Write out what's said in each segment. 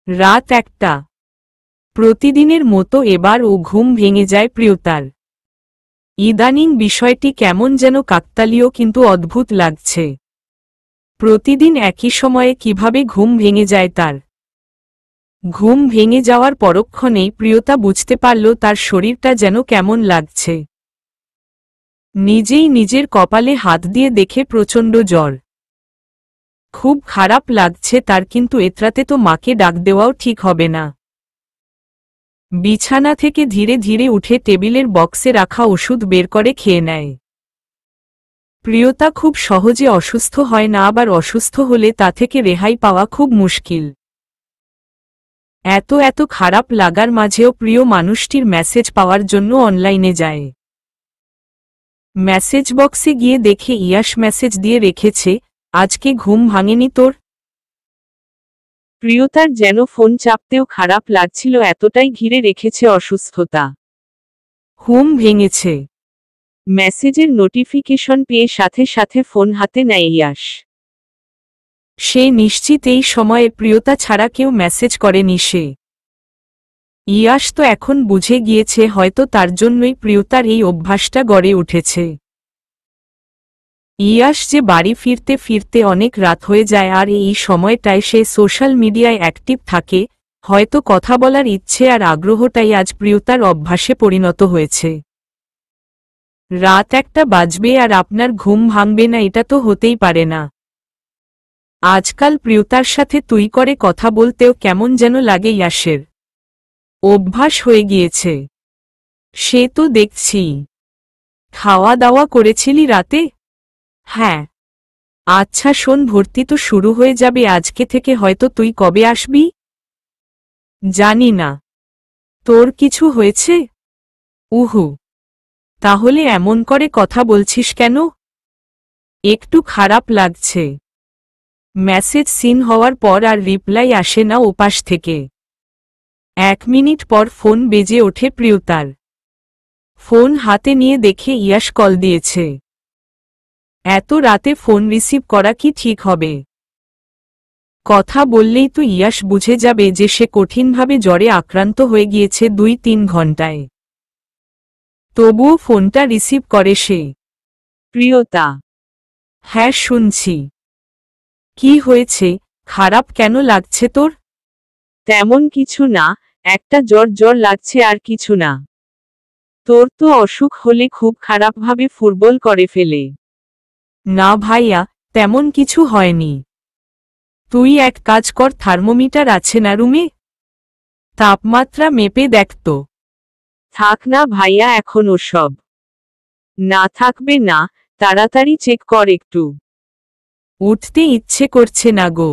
রাত 1টা। প্রতিদিনের মতো এবারও ঘুম ভেঙে যায় প্রিয়তার। ইদানিং বিষয়টি কেমন যেন কাকতালীয় কিন্তু অদ্ভুত লাগছে। প্রতিদিন একই সময়ে কিভাবে ঘুম ভেঙে যায় তার। ঘুম ভেঙে যাওয়ার পরক্ষণেই প্রিয়তা বুঝতে পারল তার শরীরটা যেন কেমন লাগছে। নিজেই নিজের কপালে হাত দিয়ে দেখে প্রচণ্ড জ্বর। খুব খারাপ লাগছে তার, কিন্তু এতরাতে তো মাকে ডাক দেওয়াও ঠিক হবে না। বিছানা থেকে ধীরে ধীরে উঠে টেবিলের বক্সে রাখা ওষুধ বের করে খেয়ে নেয়। প্রিয়তা খুব সহজে অসুস্থ হয় না, আবার অসুস্থ হলে তা থেকে রেহাই পাওয়া খুব মুশকিল। এত খারাপ লাগার মাঝেও প্রিয় মানুষটির মেসেজ পাওয়ার জন্য অনলাইনে যায়। মেসেজ বক্সে গিয়ে দেখে ইয়াশ মেসেজ দিয়ে রেখেছে, আজকে ঘুম ভাঙেনি তোর? প্রিয়তার যেন ফোন চাপতেও খারাপ লাগছিল, এতটাই ঘিরে রেখেছে অসুস্থতা। ঘুম ভেঙেছে। মেসেজের নোটিফিকেশন পেয়ে সাথে সাথে ফোন হাতে নেয় ইয়াশ। সে নিশ্চিত এই সময়ে প্রিয়তা ছাড়া কেউ মেসেজ করেনি সে। ইয়াশ তো এখন বুঝে গিয়েছে হয়তো তার জন্যই প্রিয়তার এই অভ্যাসটা গড়ে উঠেছে। ইয়াশ যে বাড়ি ফিরতে ফিরতে অনেক রাত হয়ে যায়, আর এই সময়টায় সে সোশ্যাল মিডিয়ায় অ্যাক্টিভ থাকে, হয়তো কথা বলার ইচ্ছে আর আগ্রহটাই আজ প্রিয়তার অভ্যাসে পরিণত হয়েছে। রাত 1টা বাজবে আর আপনার ঘুম ভাঙবে না, এটা তো হতেই পারে না। আজকাল প্রিয়তার সাথে তুই করে কথা বলতেও কেমন যেন লাগে ইয়াশের। অভ্যাস হয়ে গিয়েছে। সে তো দেখছি। খাওয়া দাওয়া করেছিলি রাতে? হ্যাঁ। আচ্ছা শোন, ভর্তি তো শুরু হয়ে যাবে আজকে থেকে, হয়তো তুই কবে আসবি? জানি না। তোর কিছু হয়েছে? উহু। তাহলে এমন করে কথা বলছিস কেন? একটু খারাপ লাগছে। মেসেজ সিন হওয়ার পর আর রিপ্লাই আসে না ওপাশ থেকে। 1 মিনিট পর ফোন বেজে ওঠে প্রিয়তার। ফোন হাতে নিয়ে দেখে ইয়াশ কল দিয়েছে। এত রাতে ফোন রিসিভ করা কি ঠিক হবে? কথা বললেই তো ইয়াশ বুঝে যাবে যে সে কঠিনভাবে জ্বরে আক্রান্ত হয়ে গিয়েছে 2-3 ঘন্টায়। তবুও ফোনটা রিসিভ করে সে। প্রিয়তা। হ্যাঁ শুনছি। কি হয়েছে, খারাপ কেন লাগছে তোর? তেমন কিছু না, একটা জ্বর জ্বর লাগছে, আর কিছু না। তোর তো অসুখ হলে খুব খারাপভাবে ফুটবল করে ফেলে। না ভাইয়া, তেমন কিছু হয়নি। তুই এক কাজ কর, থার্মোমিটার আছে না রুমে? তাপমাত্রা মেপে দেখ তো। থাক না ভাইয়া, এখন ওসব না থাকবে না, তাড়াতাড়ি চেক কর একটু। উঠতে ইচ্ছে করছে না গো।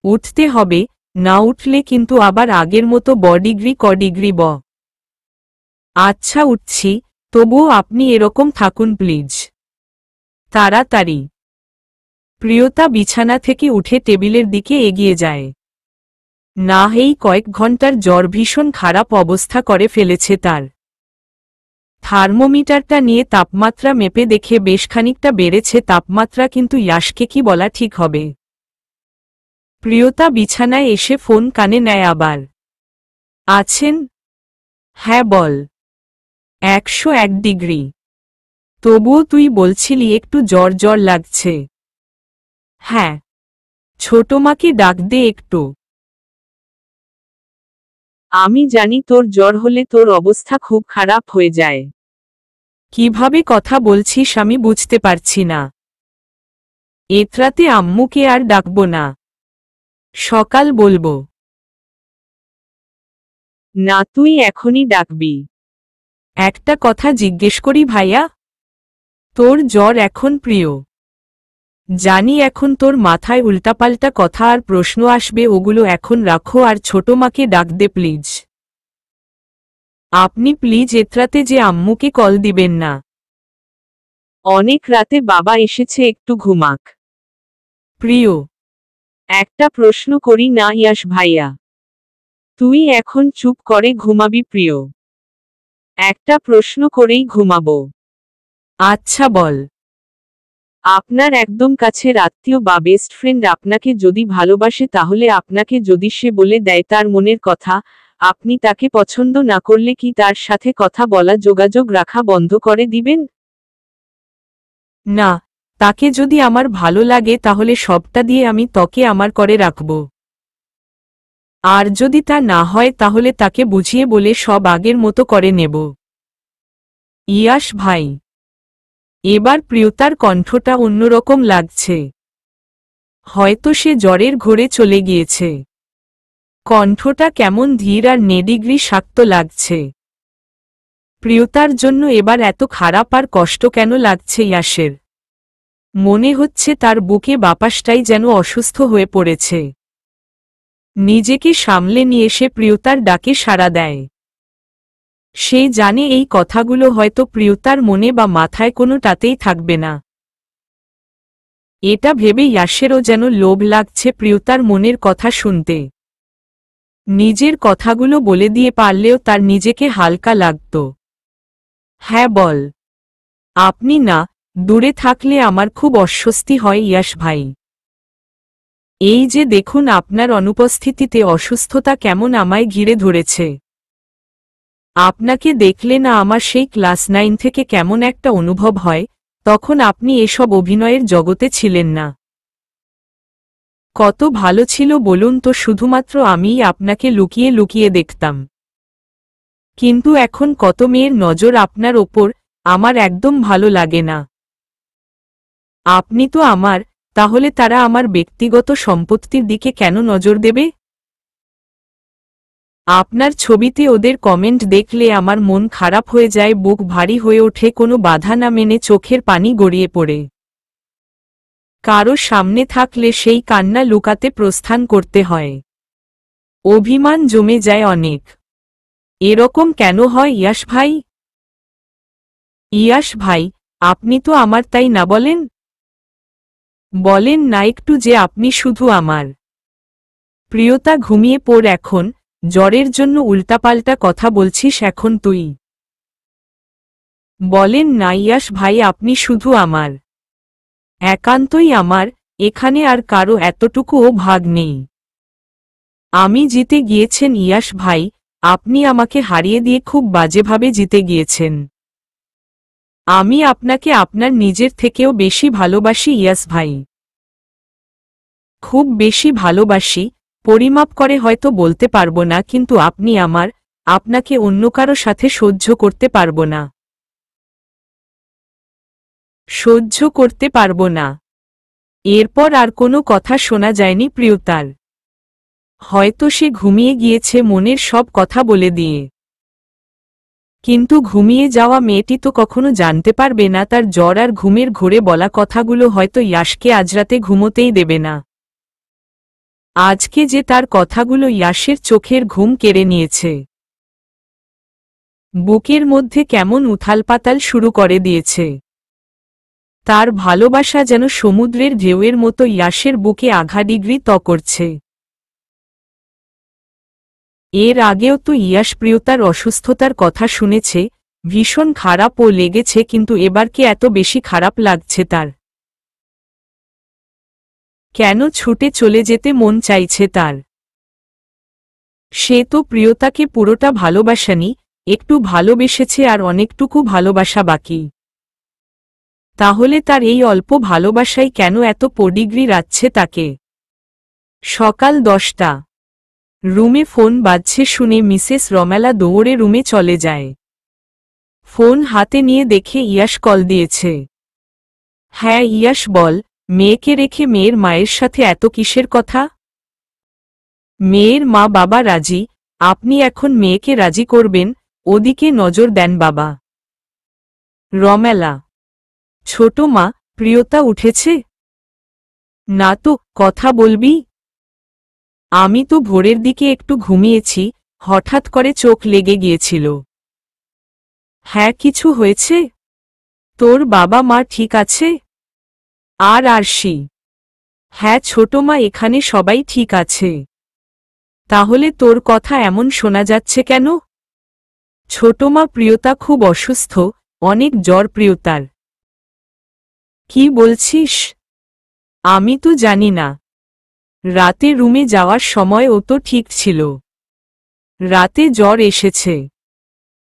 উঠতে হবে, না উঠলে কিন্তু আবার আগের মতো ডিগ্রি ডিগ্রি ব। আচ্ছা উঠছি, তবুও আপনি এরকম থাকুন প্লিজ। তাড়াতাড়ি। প্রিয়তা বিছানা থেকে উঠে টেবিলের দিকে এগিয়ে যায়। না, এই কয়েক ঘন্টার জ্বর ভীষণ খারাপ অবস্থা করে ফেলেছে তার। থার্মোমিটারটা নিয়ে তাপমাত্রা মেপে দেখে বেশ খানিকটা বেড়েছে তাপমাত্রা, কিন্তু ইয়াশকে কি বলা ঠিক হবে? প্রিয়তা বিছানায় এসে ফোন কানে নেয় আবার। আছেন? হ্যাঁ বল। 101 ডিগ্রি। তবুও তুই বলছিলি একটু জ্বর জ্বর লাগছে। হ্যাঁ। ছোট মাকে ডাক দে একটু। আমি জানি তোর জ্বর হলে তোর অবস্থা খুব খারাপ হয়ে যায়। কিভাবে কথা বলছিস আমি বুঝতে পারছি না। এতরাতে আম্মুকে আর ডাকবো না, সকাল বলবো। না, তুই এখনই ডাকবি। একটা কথা জিজ্ঞেস করি ভাইয়া? তোর জ্বর এখন প্রিয়? জানি এখন তোর মাথায় উল্টাপাল্টা কথা আর প্রশ্ন আসবে, ওগুলো এখন রাখো আর ছোট মাকে ডাক দে প্লিজ। আপনি প্লিজ এতরাতে যে আম্মুকে কল দিবেন না। অনেক রাতে বাবা এসেছে, একটু ঘুমাক। প্রিয়। একটা প্রশ্ন করি না ইয়াশ ভাইয়া? তুই এখন চুপ করে ঘুমাবি প্রিয়? একটা প্রশ্ন করেই ঘুমাবো। আচ্ছা বল। আপনার একদম কাছের আত্মীয় বা বেস্ট ফ্রেন্ড আপনাকে যদি ভালোবাসে, তাহলে আপনাকে যদি সে বলে দেয় তার মনের কথা, আপনি তাকে পছন্দ না করলে কি তার সাথে কথা বলা, যোগাযোগ রাখা বন্ধ করে দিবেন? না, তাকে যদি আমার ভালো লাগে তাহলে সবটা দিয়ে আমি তাকে আমার করে রাখব। আর যদি তা না হয় তাহলে তাকে বুঝিয়ে বলে সব আগের মতো করে নেব। ইয়াশ ভাই। এবার প্রিয়তার কণ্ঠটা অন্যরকম লাগছে। হয়তো সে জ্বরের ঘোরে চলে গিয়েছে। কণ্ঠটা কেমন ধীর আর নেডিগ্রি শাক্ত লাগছে। প্রিয়তার জন্য এবার এত খারাপ আর কষ্ট কেন লাগছে ইয়াশের? মনে হচ্ছে তার বুকে বাপাসটাই যেন অসুস্থ হয়ে পড়েছে। নিজেকে সামলে নিয়ে সে প্রিয়তার ডাকে সাড়া দেয়। সে জানে এই কথাগুলো হয়তো প্রিয়তার মনে বা মাথায় কোনোটাতেই থাকবে না। এটা ভেবে ইয়াশেরও যেন লোভ লাগছে প্রিয়তার মনের কথা শুনতে। নিজের কথাগুলো বলে দিয়ে পারলেও তার নিজেকে হালকা লাগত। হ্যাঁ বল। আপনি না, দূরে থাকলে আমার খুব অস্বস্তি হয় ইয়াশ ভাই। এই যে দেখুন আপনার অনুপস্থিতিতে অসুস্থতা কেমন আমায় ঘিরে ধরেছে। আপনাকে দেখলে না আমার সেই ক্লাস 9 থেকে কেমন একটা অনুভব হয়, তখন আপনি এসব অভিনয়ের জগতে ছিলেন না। কত ভালো ছিল বলুন তো, শুধুমাত্র আমিই আপনাকে লুকিয়ে লুকিয়ে দেখতাম। কিন্তু এখন কত মেয়ের নজর আপনার ওপর, আমার একদম ভালো লাগে না। আপনি তো আমার, তাহলে তারা আমার ব্যক্তিগত সম্পত্তির দিকে কেন নজর দেবে? আপনার ছবিতে ওদের কমেন্ট দেখলে আমার মন খারাপ হয়ে যায়, বুক ভারী হয়ে ওঠে, কোনো বাধা না মেনে চোখের পানি গড়িয়ে পড়ে। কারো সামনে থাকলে সেই কান্না লুকাতে প্রস্থান করতে হয়। অভিমান জমে যায় অনেক। এরকম কেন হয় ইয়াশ ভাই? ইয়াশ ভাই, আপনি তো আমার, তাই না বলেন? বলেন না একটু যে আপনি শুধু আমার। প্রিয়তা ঘুমিয়ে পড় এখন, জ্বরের জন্য উল্টাপাল্টা কথা বলছিস এখন তুই। বলেন না ইয়াশ ভাই, আপনি শুধু আমার, একান্তই আমার, এখানে আর কারো এতটুকুও ভাগ নেই। আমি জিতে গিয়েছেন ইয়াশ ভাই, আপনি আমাকে হারিয়ে দিয়ে খুব বাজেভাবে জিতে গিয়েছেন। আমি আপনাকে আপনার নিজের থেকেও বেশি ভালোবাসি ইয়াশ ভাই। খুব বেশি ভালোবাসি, পরিমাপ করে হয়তো বলতে পারবো না, কিন্তু আপনি আমার, আপনাকে অন্য কারো সাথে সহ্য করতে পারবো না। সহ্য করতে পারবো না। এরপর আর কোনো কথা শোনা যায়নি প্রিয়তার। হয়তো সে ঘুমিয়ে গিয়েছে মনের সব কথা বলে দিয়ে। কিন্তু ঘুমিয়ে যাওয়া মেয়েটি তো কখনো জানতে পারবে না তার জ্বর আর ঘুমের ঘোরে বলা কথাগুলো হয়তো ইয়াশকে আজ রাতে ঘুমোতেই দেবে না। আজকে যে তার কথাগুলো ইয়াশের চোখের ঘুম কেড়ে নিয়েছে। বুকের মধ্যে কেমন উথালপাতাল শুরু করে দিয়েছে। তার ভালোবাসা যেন সমুদ্রের ঢেউয়ের মতো ইয়াশের বুকে আঘাডিগ্রি ত করছে। এর আগেও তো ইয়াশ প্রিয়তার অসুস্থতার কথা শুনেছে, ভীষণ খারাপ ও লেগেছে, কিন্তু এবার কি এত বেশি খারাপ লাগছে তার? কেন ছুটে চলে যেতে মন চাইছে তার? সে তো প্রিয়তাকে পুরোটা ভালোবাসেনি, একটু ভালোবেসেছে আর অনেকটুকু ভালোবাসা বাকি। তাহলে তার এই অল্প ভালোবাসাই কেন এত পডিগ্রি রাখছে তাকে? সকাল 10টা। রুমে ফোন বাজছে শুনে মিসেস রমেলা দৌড়ে রুমে চলে যায়। ফোন হাতে নিয়ে দেখে ইয়াশ কল দিয়েছে। হ্যাঁ ইয়াশ বল, মেয়েকে রেখে মেয়ের মায়ের সাথে এত কিসের কথা? মেয়ের মা বাবা রাজি, আপনি এখন মেয়েকে রাজি করবেন, ওদিকে নজর দেন বাবা। রমেলা। ছোট মা, প্রিয়তা উঠেছে? না তো, কথা বলবি? আমি তো ভোরের দিকে একটু ঘুমিয়েছি, হঠাৎ করে চোখ লেগে গিয়েছিল। হ্যাঁ কিছু হয়েছে? তোর বাবা মা ঠিক আছে? আর আরশি? হ্যাঁ ছোট মা, এখানে সবাই ঠিক আছে। তাহলে তোর কথা এমন শোনা যাচ্ছে কেন? ছোট মা প্রিয়তা খুব অসুস্থ, অনেক জ্বর প্রিয়তার। কি বলছিস? আমি তো জানি না। রাতে রুমে যাওয়ার সময় ও তো ঠিক ছিল। রাতে জ্বর এসেছে।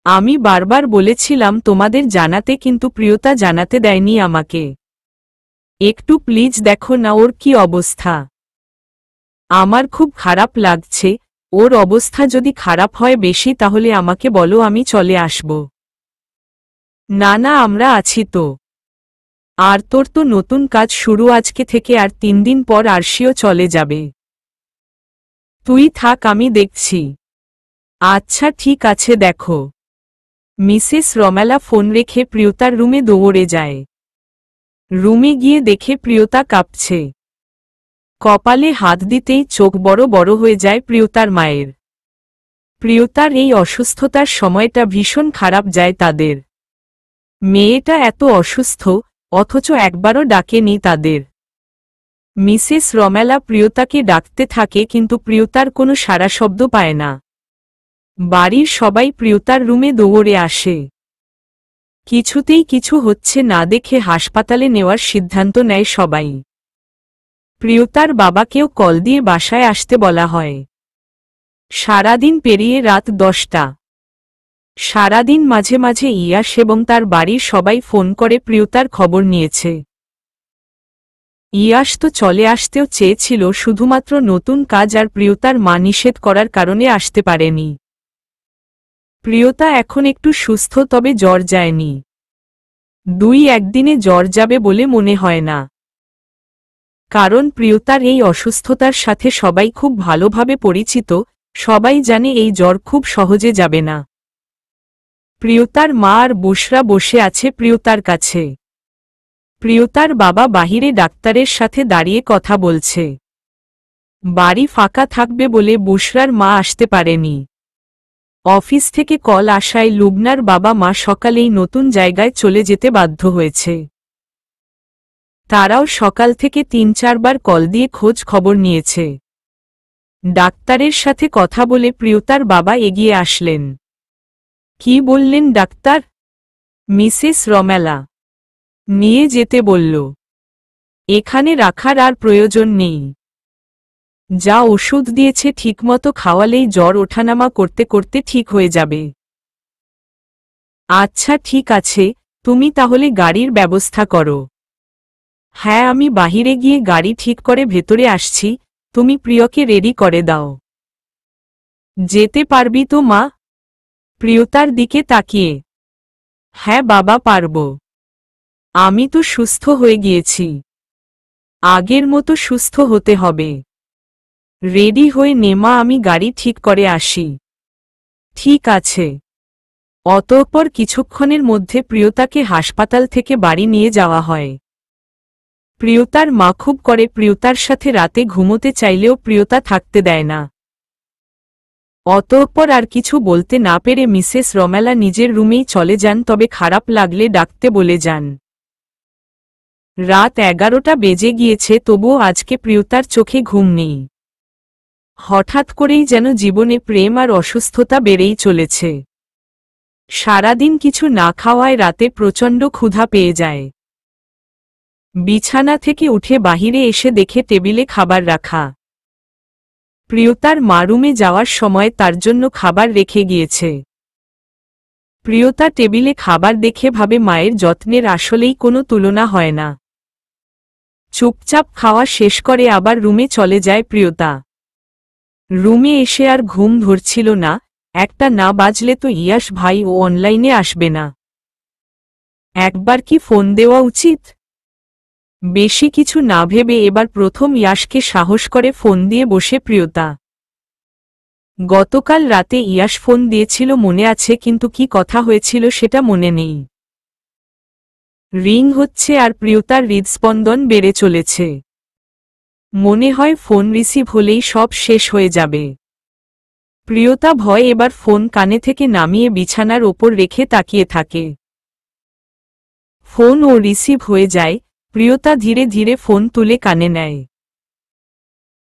আমি বারবার বলেছিলাম তোমাদের জানাতে, কিন্তু প্রিয়তা জানাতে দেয়নি আমাকে। একটু প্লিজ দেখো না ওর কি অবস্থা। আমার খুব খারাপ লাগছে। ওর অবস্থা যদি খারাপ হয় বেশি তাহলে আমাকে বলো, আমি চলে আসব। না না, আমরা আছি তো। আর তোর তো নতুন কাজ শুরু আজকে থেকে, আর 3 দিন পর আরশিও চলে যাবে। তুই থাক, আমি দেখছি। আচ্ছা ঠিক আছে। দেখো। মিসেস রমেলা ফোন রেখে প্রিয়তার রুমে দৌড়ে যায়। রুমে গিয়ে দেখে প্রিয়তা কাঁপছে। কপালে হাত দিতেই চোখ বড় বড় হয়ে যায় প্রিয়তার মায়ের। প্রিয়তার এই অসুস্থতার সময়টা ভীষণ খারাপ যায় তাদের। মেয়েটা এত অসুস্থ, অথচ একবারও ডাকেনি তাদের। মিসেস রমেলা প্রিয়তাকে ডাকতে থাকে, কিন্তু প্রিয়তার কোনো সাড়া শব্দ পায় না। বাড়ির সবাই প্রিয়তার রুমে দৌড়ে আসে। কিছুতেই কিছু হচ্ছে না দেখে হাসপাতালে নেওয়ার সিদ্ধান্ত নেয় সবাই। প্রিয়তার বাবাকেও কল দিয়ে বাসায় আসতে বলা হয়। সারাদিন পেরিয়ে রাত 10টা। সারাদিন মাঝে মাঝে ইয়াস এবং তার বাড়ির সবাই ফোন করে প্রিয়তার খবর নিয়েছে। ইয়াস তো চলে আসতেও চেয়েছিল, শুধুমাত্র নতুন কাজ আর প্রিয়তার মা নিষেধ করার কারণে আসতে পারেনি। প্রিয়তা এখন একটু সুস্থ, তবে জ্বর যায়নি। 2-1 দিনে জ্বর যাবে বলে মনে হয় না। কারণ প্রিয়তার এই অসুস্থতার সাথে সবাই খুব ভালোভাবে পরিচিত, সবাই জানে এই জ্বর খুব সহজে যাবে না। প্রিয়তার মা আর বুশরা বসে আছে প্রিয়তার কাছে। প্রিয়তার বাবা বাহিরে ডাক্তারের সাথে দাঁড়িয়ে কথা বলছে। বাড়ি ফাঁকা থাকবে বলে বুশরার মা আসতে পারেনি। অফিস থেকে কল আসায় লুবনার বাবা মা সকালেই নতুন জায়গায় চলে যেতে বাধ্য হয়েছে। তারাও সকাল থেকে 3-4 বার কল দিয়ে খোঁজ খবর নিয়েছে। ডাক্তারের সাথে কথা বলে প্রিয়তার বাবা এগিয়ে আসলেন। কি বললেন ডাক্তার? মিসেস রমেলা নিয়ে যেতে বলল। এখানে রাখার আর প্রয়োজন নেই। যা ওষুধ দিয়েছে ঠিকমতো খাওয়ালেই জ্বর ওঠানামা করতে করতে ঠিক হয়ে যাবে। আচ্ছা ঠিক আছে, তুমি তাহলে গাড়ির ব্যবস্থা করো। হ্যাঁ, আমি বাহিরে গিয়ে গাড়ি ঠিক করে ভেতরে আসছি, তুমি প্রিয়কে রেডি করে দাও। যেতে পারবি তো মা? প্রিয়তার দিকে তাকিয়ে। হ্যাঁ বাবা, পারব। আমি তো সুস্থ হয়ে গিয়েছি। আগের মতো সুস্থ হতে হবে। রেডি হয়ে নে মা, আমি গাড়ি ঠিক করে আসি। ঠিক আছে। অতঃপর কিছুক্ষণের মধ্যে প্রিয়তাকে হাসপাতাল থেকে বাড়ি নিয়ে যাওয়া হয়। প্রিয়তার মা খুব করে প্রিয়তার সাথে রাতে ঘুমোতে চাইলেও প্রিয়তা থাকতে দেয় না। অতঃপর আর কিছু বলতে না পেরে মিসেস রমেলা নিজের রুমেই চলে যান, তবে খারাপ লাগলে ডাকতে বলে যান। রাত 11টা বেজে গিয়েছে, তবুও আজকে প্রিয়তার চোখে ঘুম নেই। হঠাৎ করেই যেন জীবনে প্রেম আর অসুস্থতা বেড়েই চলেছে। সারাদিন কিছু না খাওয়ায় রাতে প্রচণ্ড ক্ষুধা পেয়ে যায়। বিছানা থেকে উঠে বাহিরে এসে দেখে টেবিলে খাবার রাখা। প্রিয়তার মা রুমে যাওয়ার সময় তার জন্য খাবার রেখে গিয়েছে। প্রিয়তা টেবিলে খাবার দেখে ভাবে মায়ের যত্নের আসলেই কোনো তুলনা হয় না। চুপচাপ খাওয়া শেষ করে আবার রুমে চলে যায় প্রিয়তা। রুমে এসে আর ঘুম ধরছিল না, একটা না বাজলে তো ইয়াস ভাই ও অনলাইনে আসবে না। একবার কি ফোন দেওয়া উচিত? বেশি কিছু না ভেবে এবার প্রথম ইয়াসকে সাহস করে ফোন দিয়ে বসে প্রিয়তা। গতকাল রাতে ইয়াস ফোন দিয়েছিল মনে আছে, কিন্তু কি কথা হয়েছিল সেটা মনে নেই। রিং হচ্ছে আর প্রিয়তার হৃদস্পন্দন বেড়ে চলেছে। মনে হয় ফোন রিসিভ হলেই সব শেষ হয়ে যাবে। প্রিয়তা ভয়ে এবার ফোন কানে থেকে নামিয়ে বিছানার ওপর রেখে তাকিয়ে থাকে। ফোন ও রিসিভ হয়ে যায়, প্রিয়তা ধীরে ধীরে ফোন তুলে কানে নেয়।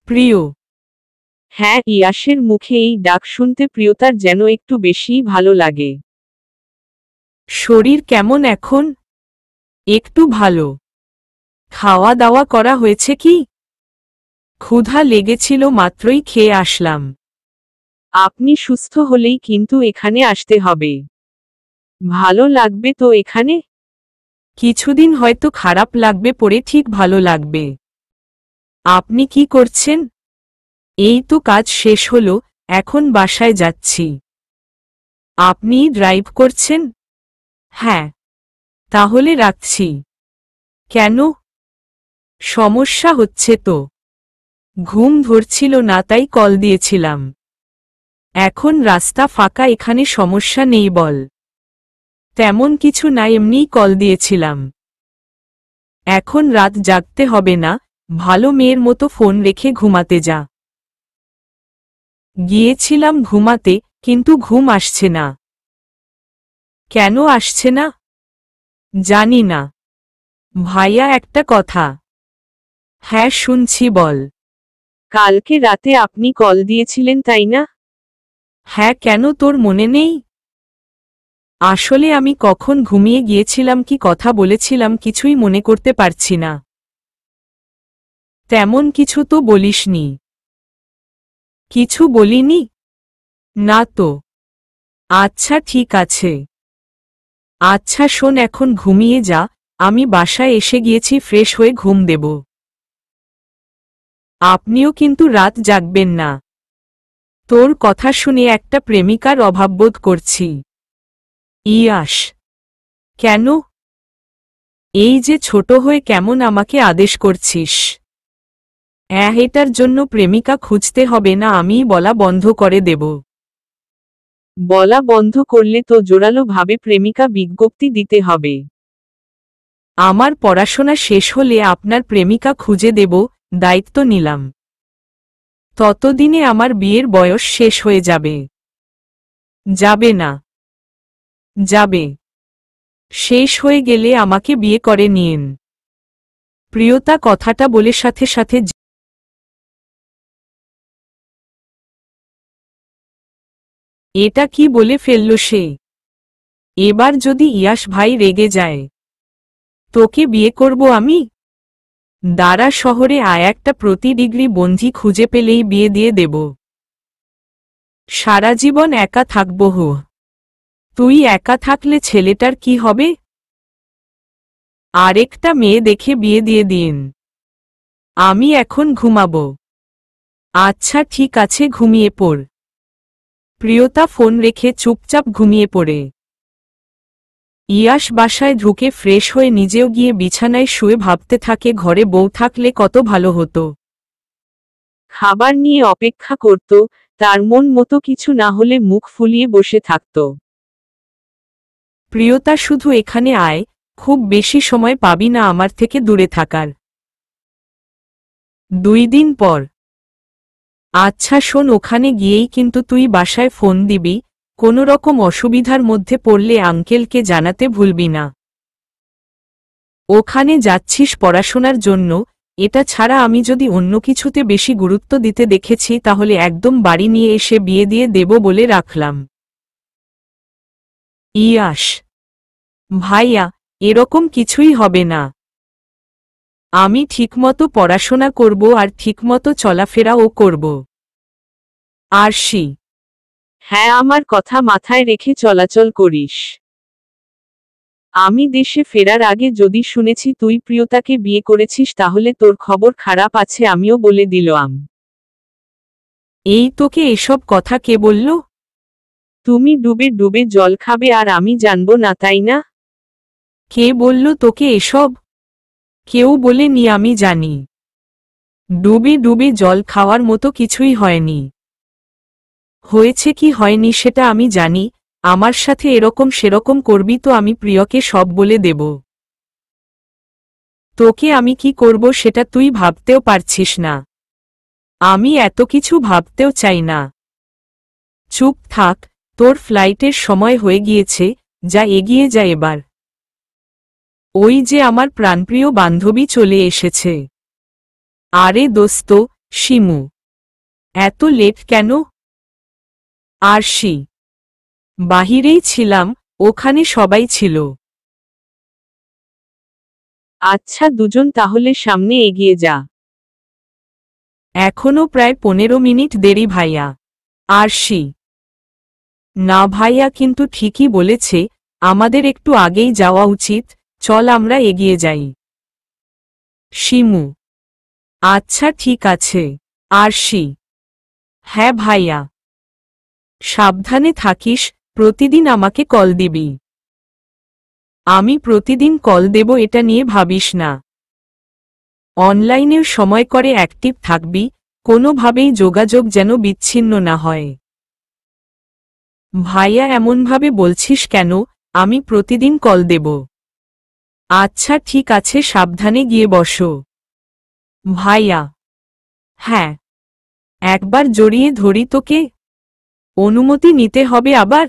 প্রিয়। হ্যাঁ, ইয়াসের মুখে এই ডাক শুনতে প্রিয়তার যেন একটু বেশিই ভালো লাগে। শরীর কেমন এখন? একটু ভালো। খাওয়া দাওয়া করা হয়েছে কি? ক্ষুধা লেগেছিল, মাত্রই খেয়ে আসলাম। আপনি সুস্থ হলেই কিন্তু এখানে আসতে হবে। ভালো লাগবে তো এখানে? কিছুদিন হয়তো খারাপ লাগবে, পরে ঠিক ভালো লাগবে। আপনি কি করছেন? এই তো কাজ শেষ হলো, এখন বাসায় যাচ্ছি। আপনি ড্রাইভ করছেন? হ্যাঁ। তাহলে রাখছি। কেন? সমস্যা হচ্ছে তো। ঘুম ধরছিল না, তাই কল দিয়েছিলাম। এখন রাস্তা ফাঁকা, এখানে সমস্যা নেই বল। তেমন কিছু না, এমনিই কল দিয়েছিলাম। এখন রাত জাগতে হবে না, ভালো মেয়ের মতো ফোন রেখে ঘুমাতে যা। গিয়েছিলাম ঘুমাতে, কিন্তু ঘুম আসছে না। কেন আসছে না? জানি না। ভাইয়া, একটা কথা। হ্যাঁ শুনছি, বল। কালকে রাতে আপনি কল দিয়েছিলেন তাই না? হ্যাঁ, কেন তোর মনে নেই? আসলে আমি কখন ঘুমিয়ে গিয়েছিলাম, কি কথা বলেছিলাম কিছুই মনে করতে পারছি না। তেমন কিছু তো বলিসনি। কিছু বলিনি? না তো। আচ্ছা ঠিক আছে। আচ্ছা শোন, এখন ঘুমিয়ে যা, আমি বাসায় এসে গিয়েছি, ফ্রেশ হয়ে ঘুম দেব। আপনিও কিন্তু রাত জাগবেন না। তোর কথা শুনে একটা প্রেমিকার অভাব বোধ করছি। ইয়াস। কেন? এই যে ছোট হয়ে কেমন আমাকে আদেশ করছিস? এটার জন্য প্রেমিকা খুঁজতে হবে না, আমিই বলা বন্ধ করে দেব। বলা বন্ধ করলে তো জোরালো ভাবে প্রেমিকা বিজ্ঞপ্তি দিতে হবে। আমার পড়াশোনা শেষ হলে আপনার প্রেমিকা খুঁজে দেব, দায়িত্ব নিলাম। ততদিনে আমার বিয়ের বয়স শেষ হয়ে যাবে। যাবে না? যাবে। শেষ হয়ে গেলে আমাকে বিয়ে করে নিয়েন। প্রিয়তা কথাটা বলে সাথে সাথে এটা কি বলে ফেলল সে? এবার যদি ইয়াস ভাই রেগে যায়, তোকে বিয়ে করব আমি? দাঁড়া, শহরে আয়, একটা প্রতি ডিগ্রি বন্ধি খুঁজে পেলেই বিয়ে দিয়ে দেব। সারা জীবন একা থাকব। হো, তুই একা থাকলে ছেলেটার কি হবে? আরেকটা মেয়ে দেখে বিয়ে দিয়ে দিন। আমি এখন ঘুমাবো। আচ্ছা ঠিক আছে, ঘুমিয়ে পড়। প্রিয়তা ফোন রেখে চুপচাপ ঘুমিয়ে পড়ে। ইয়াস বাসায় ঢুকে ফ্রেশ হয়ে নিজেও গিয়ে বিছানায় শুয়ে ভাবতে থাকে, ঘরে বউ থাকলে কত ভালো হতো। খাবার নিয়ে অপেক্ষা করত, তার মন মতো কিছু না হলে মুখ ফুলিয়ে বসে থাকত। প্রিয়তা শুধু এখানে আয়, খুব বেশি সময় পাবি না আমার থেকে দূরে থাকার। 2 দিন পর। আচ্ছা শোন, ওখানে গিয়েই কিন্তু তুই বাসায় ফোন দিবি, কোনো রকম অসুবিধার মধ্যে পড়লে আঙ্কেলকে জানাতে ভুলবি না। ওখানে যাচ্ছিস পড়াশোনার জন্য, এটা ছাড়া আমি যদি অন্য কিছুতে বেশি গুরুত্ব দিতে দেখেছি তাহলে একদম বাড়ি নিয়ে এসে বিয়ে দিয়ে দেব বলে রাখলাম। ইয়াস। ভাইয়া, এরকম কিছুই হবে না। আমি ঠিকমতো পড়াশোনা করব আর ঠিকমতো চলাফেরাও করব। আরশি। হ্যাঁ, আমার কথা মাথায় রেখে চলাচল করিস। আমি দেশে ফেরার আগে যদি শুনেছি তুই প্রিয়তাকে বিয়ে করেছিস তাহলে তোর খবর খারাপ আছে, আমিও বলে দিলাম। এই তোকে এসব কথা কে বলল? তুমি ডুবে ডুবে জল খাবে আর আমি জানবো না তাই না? কে বলল তোকে এসব? কেউ বলেনি, আমি জানি। ডুবে ডুবে জল খাওয়ার মতো কিছুই হয়নি। হয়েছে কি হয়নি সেটা আমি জানি, আমার সাথে এরকম সেরকম করবি তো আমি প্রিয়কে সব বলে দেব। তোকে আমি কি করব সেটা তুই ভাবতেও পারছিস না। আমি এত কিছু ভাবতেও চাই না। চুপ থাক, তোর ফ্লাইটের সময় হয়ে গিয়েছে, যা এগিয়ে যা এবার। ওই যে আমার প্রাণপ্রিয় বান্ধবী চলে এসেছে। আরে দোস্ত, শিমু। এত লেট কেন? আরশি। বাহিরেই ছিলাম, ওখানে সবাই ছিল। আচ্ছা দুজন তাহলে সামনে এগিয়ে যা। এখনো প্রায় 15 মিনিট দেরি ভাইয়া। আরশি: না ভাইয়া, কিন্তু ঠিকই বলেছে, আমাদের একটু আগেই যাওয়া উচিত, চল আমরা এগিয়ে যাই। শিমু: আচ্ছা ঠিক আছে। আরশি: হ্যাঁ ভাইয়া। সাবধানে থাকিস, প্রতিদিন আমাকে কল দিবি। আমি প্রতিদিন কল দেব, এটা নিয়ে ভাবিস না। অনলাইনেও সময় করে অ্যাক্টিভ থাকবি, কোনোভাবেই যোগাযোগ যেন বিচ্ছিন্ন না হয়। ভাইয়া এমনভাবে বলছিস কেন, আমি প্রতিদিন কল দেব। আচ্ছা ঠিক আছে, সাবধানে গিয়ে বসো। ভাইয়া: হ্যাঁ। একবার জড়িয়ে ধরি তোকে? অনুমতি নিতে হবে আবার?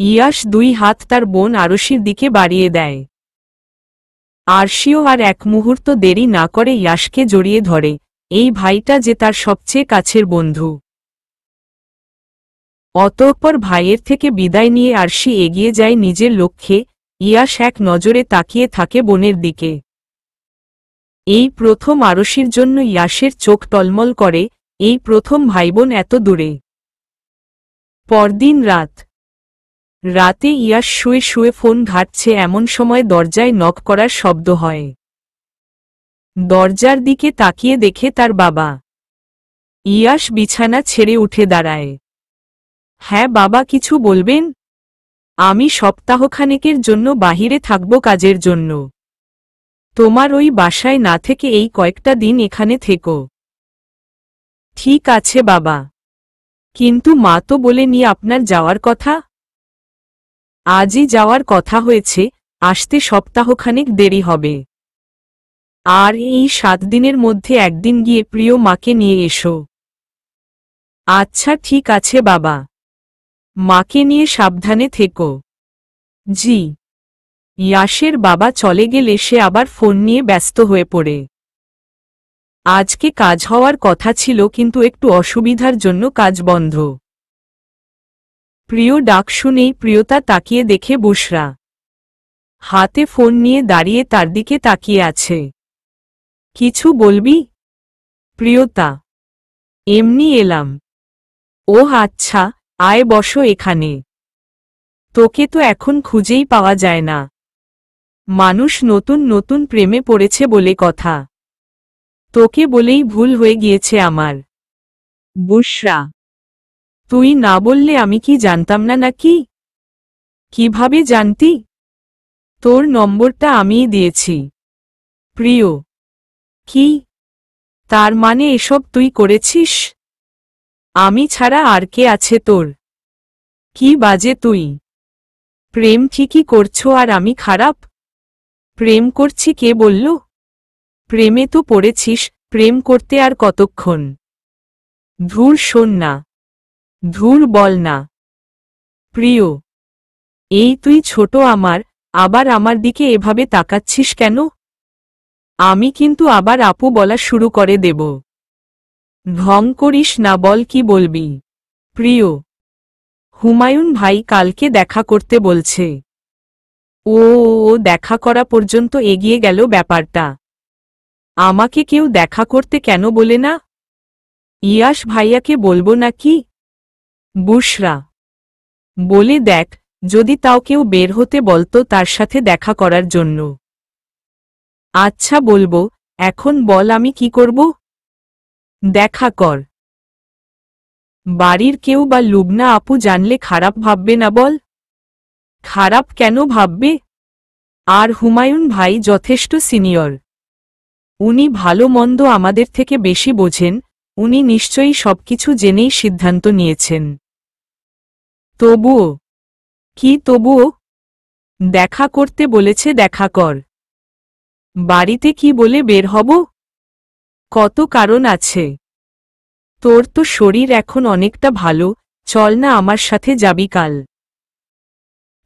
ইয়াশ 2 হাত তার বোন আরশির দিকে বাড়িয়ে দেয়। আরশিও আর এক মুহূর্ত দেরি না করে ইয়াশকে জড়িয়ে ধরে, এই ভাইটা যে তার সবচেয়ে কাছের বন্ধু। অতঃপর ভাইয়ের থেকে বিদায় নিয়ে আরশি এগিয়ে যায় নিজের লক্ষ্যে। ইয়াশ এক নজরে তাকিয়ে থাকে বোনের দিকে। এই প্রথম আরশির জন্য ইয়াশের চোখ টলমল করে, এই প্রথম ভাইবোন এত দূরে। পরদিন রাতে ইয়াশ শুয়ে শুয়ে ফোন ঘাঁটছে, এমন সময় দরজায় নক করার শব্দ হয়। দরজার দিকে তাকিয়ে দেখে তার বাবা। ইয়াশ বিছানা ছেড়ে উঠে দাঁড়ায়। হ্যাঁ বাবা, কিছু বলবেন? আমি সপ্তাহখানেকের জন্য বাহিরে থাকব কাজের জন্য। তোমার ওই বাসায় না থেকে এই কয়েকটা দিন এখানে থেকো। ঠিক আছে বাবা, কিন্তু মা তো বলেনি আপনার যাওয়ার কথা। আজই যাওয়ার কথা হয়েছে, আসতে সপ্তাহখানেক দেরি হবে। আর এই 7 দিনের মধ্যে একদিন গিয়ে প্রিয় মাকে নিয়ে এসো। আচ্ছা ঠিক আছে বাবা, মাকে নিয়ে সাবধানে থেকো। জি। ইয়াশের বাবা চলে গেলে সে আবার ফোন নিয়ে ব্যস্ত হয়ে পড়ে। আজকে কাজ হওয়ার কথা ছিল, কিন্তু একটু অসুবিধার জন্য কাজ বন্ধ। প্রিয় ডাক শুনেই প্রিয়তা তাকিয়ে দেখে বুশরা হাতে ফোন নিয়ে দাঁড়িয়ে তার দিকে তাকিয়ে আছে। কিছু বলবি? প্রিয়তা: এমনি এলাম। ওহ আচ্ছা, আয় বসো এখানে। তোকে তো এখন খুঁজেই পাওয়া যায় না। মানুষ নতুন নতুন প্রেমে পড়েছে বলে কথা। তোকে বলেই ভুল হয়ে গিয়েছে আমার। বুশরা: তুই না বললে আমি কি জানতাম না নাকি? কিভাবে জানতি? তোর নম্বরটা আমিই দিয়েছি। প্রিয়: কি? তার মানে এসব তুই করেছিস? আমি ছাড়া আর কে আছে তোর? কি বাজে তুই! প্রেম ঠিকই করছো আর আমি খারাপ? প্রেম করছি কে বলল? প্রেমে তো পড়েছিস, প্রেম করতে আর কতক্ষণ? ধুর শোন না, ধুর বল না। প্রিয়: এই তুই ছোট আমার, আবার আমার দিকে এভাবে তাকাচ্ছিস কেন? আমি কিন্তু আবার আপু বলা শুরু করে দেব। ঢং করিস না, বল কি বলবি। প্রিয়: হুমায়ুন ভাই কালকে দেখা করতে বলছে। ও দেখা করা পর্যন্ত এগিয়ে গেল ব্যাপারটা। আমাকে কেউ দেখা করতে কেন বলে না? ইয়াশ ভাইয়াকে বলবো নাকি? বুশরা: বলে দেখ, যদি তাও কেউ বের হতে বলতো তার সাথে দেখা করার জন্য। আচ্ছা বলবো, এখন বল আমি কি করব? দেখা কর। বাড়ির কেউ বা লুবনা আপু জানলে খারাপ ভাববে না বল? খারাপ কেন ভাববে? আর হুমায়ুন ভাই যথেষ্ট সিনিয়র। উনি ভালো মন্দ আমাদের থেকে বেশি বোঝেন, উনি নিশ্চয়ই সবকিছু জেনেই সিদ্ধান্ত নিয়েছেন। তবুও? কি তবুও? দেখা করতে বলেছে, দেখা কর। বাড়িতে কি বলে বের হব? কত কারণ আছে। তোর তো শরীর এখন অনেকটা ভালো, চল না আমার সাথে যাবি কাল।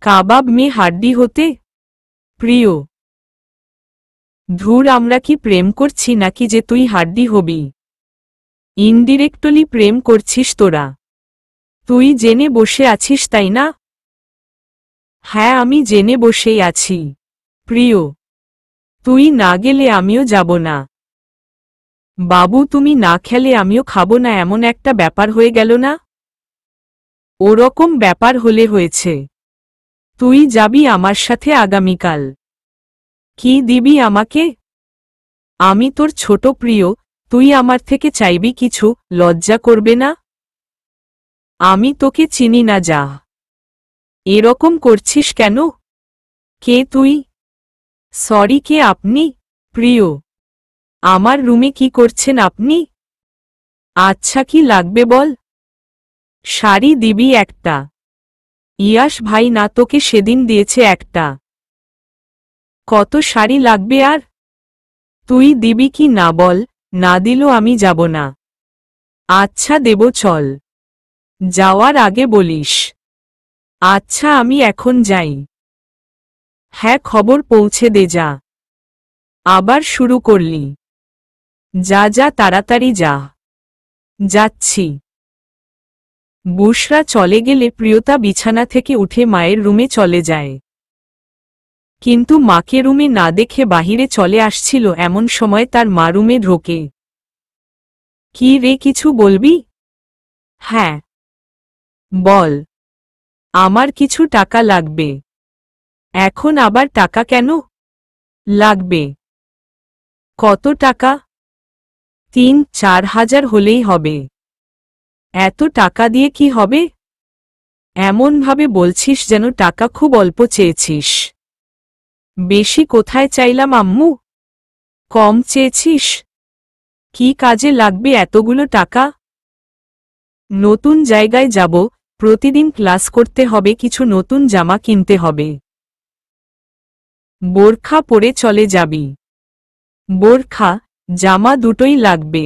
কাবাব মে হাড্ডি হতে? প্রিয়: ধুর, আমরা কি প্রেম করছি নাকি যে তুই হাড্ডি হবি? ইনডিরেক্টলি প্রেম করছিস তোরা। তুই জেনে বসে আছিস তাই না? হ্যাঁ আমি জেনে বসেই আছি। প্রিয়: তুই না গেলে আমিও যাব না। বাবু তুমি না খেলে আমিও খাবো না, এমন একটা ব্যাপার হয়ে গেল না? ওরকম ব্যাপার হলে হয়েছে। তুই যাবি আমার সাথে আগামীকাল। কি দিবি আমাকে? আমি তোর ছোট প্রিয়, তুই আমার থেকে চাইবি কিছু, লজ্জা করবে না? আমি তোকে চিনি না, যা। এরকম করছিস কেন? কে তুই? সরি, কে আপনি? প্রিয়, আমার রুমে কি করছেন আপনি? আচ্ছা, কি লাগবে বল। শাড়ি দিবি একটা? ইয়াস ভাই না তোকে সেদিন দিয়েছে একটা। কত শাড়ি লাগবে আর? তুই দিবি কি না বল, না দিলেও আমি যাব না। আচ্ছা দেব, চল। যাওয়ার আগে বলিস। আচ্ছা আমি এখন যাই। হ্যাঁ, খবর পৌঁছে দে, যা। আবার শুরু করলি? যা যা, তাড়াতাড়ি যা। যাচ্ছি। বুশরা চলে গেলে প্রিয়তা বিছানা থেকে উঠে মায়ের রুমে চলে যায়। কিন্তু মাকে রুমে না দেখে বাহিরে চলে আসছিল এমন সময় তার মা রুমে ঢোকে। কি রে, কিছু বলবি? হ্যাঁ বল। আমার কিছু টাকা লাগবে। এখন আবার টাকা কেন লাগবে? কত টাকা? 3-4 হাজার হলেই হবে। এত টাকা দিয়ে কি হবে? এমনভাবে বলছিস যেন টাকা খুব অল্প চেয়েছিস। বেশি কোথায় চাইলাম আম্মু? কম চেয়েছিস? কি কাজে লাগবে এতগুলো টাকা? নতুন জায়গায় যাব, প্রতিদিন ক্লাস করতে হবে, কিছু নতুন জামা কিনতে হবে। বোরখা পরে চলে যাবি? বোরখা, জামা দুটোই লাগবে।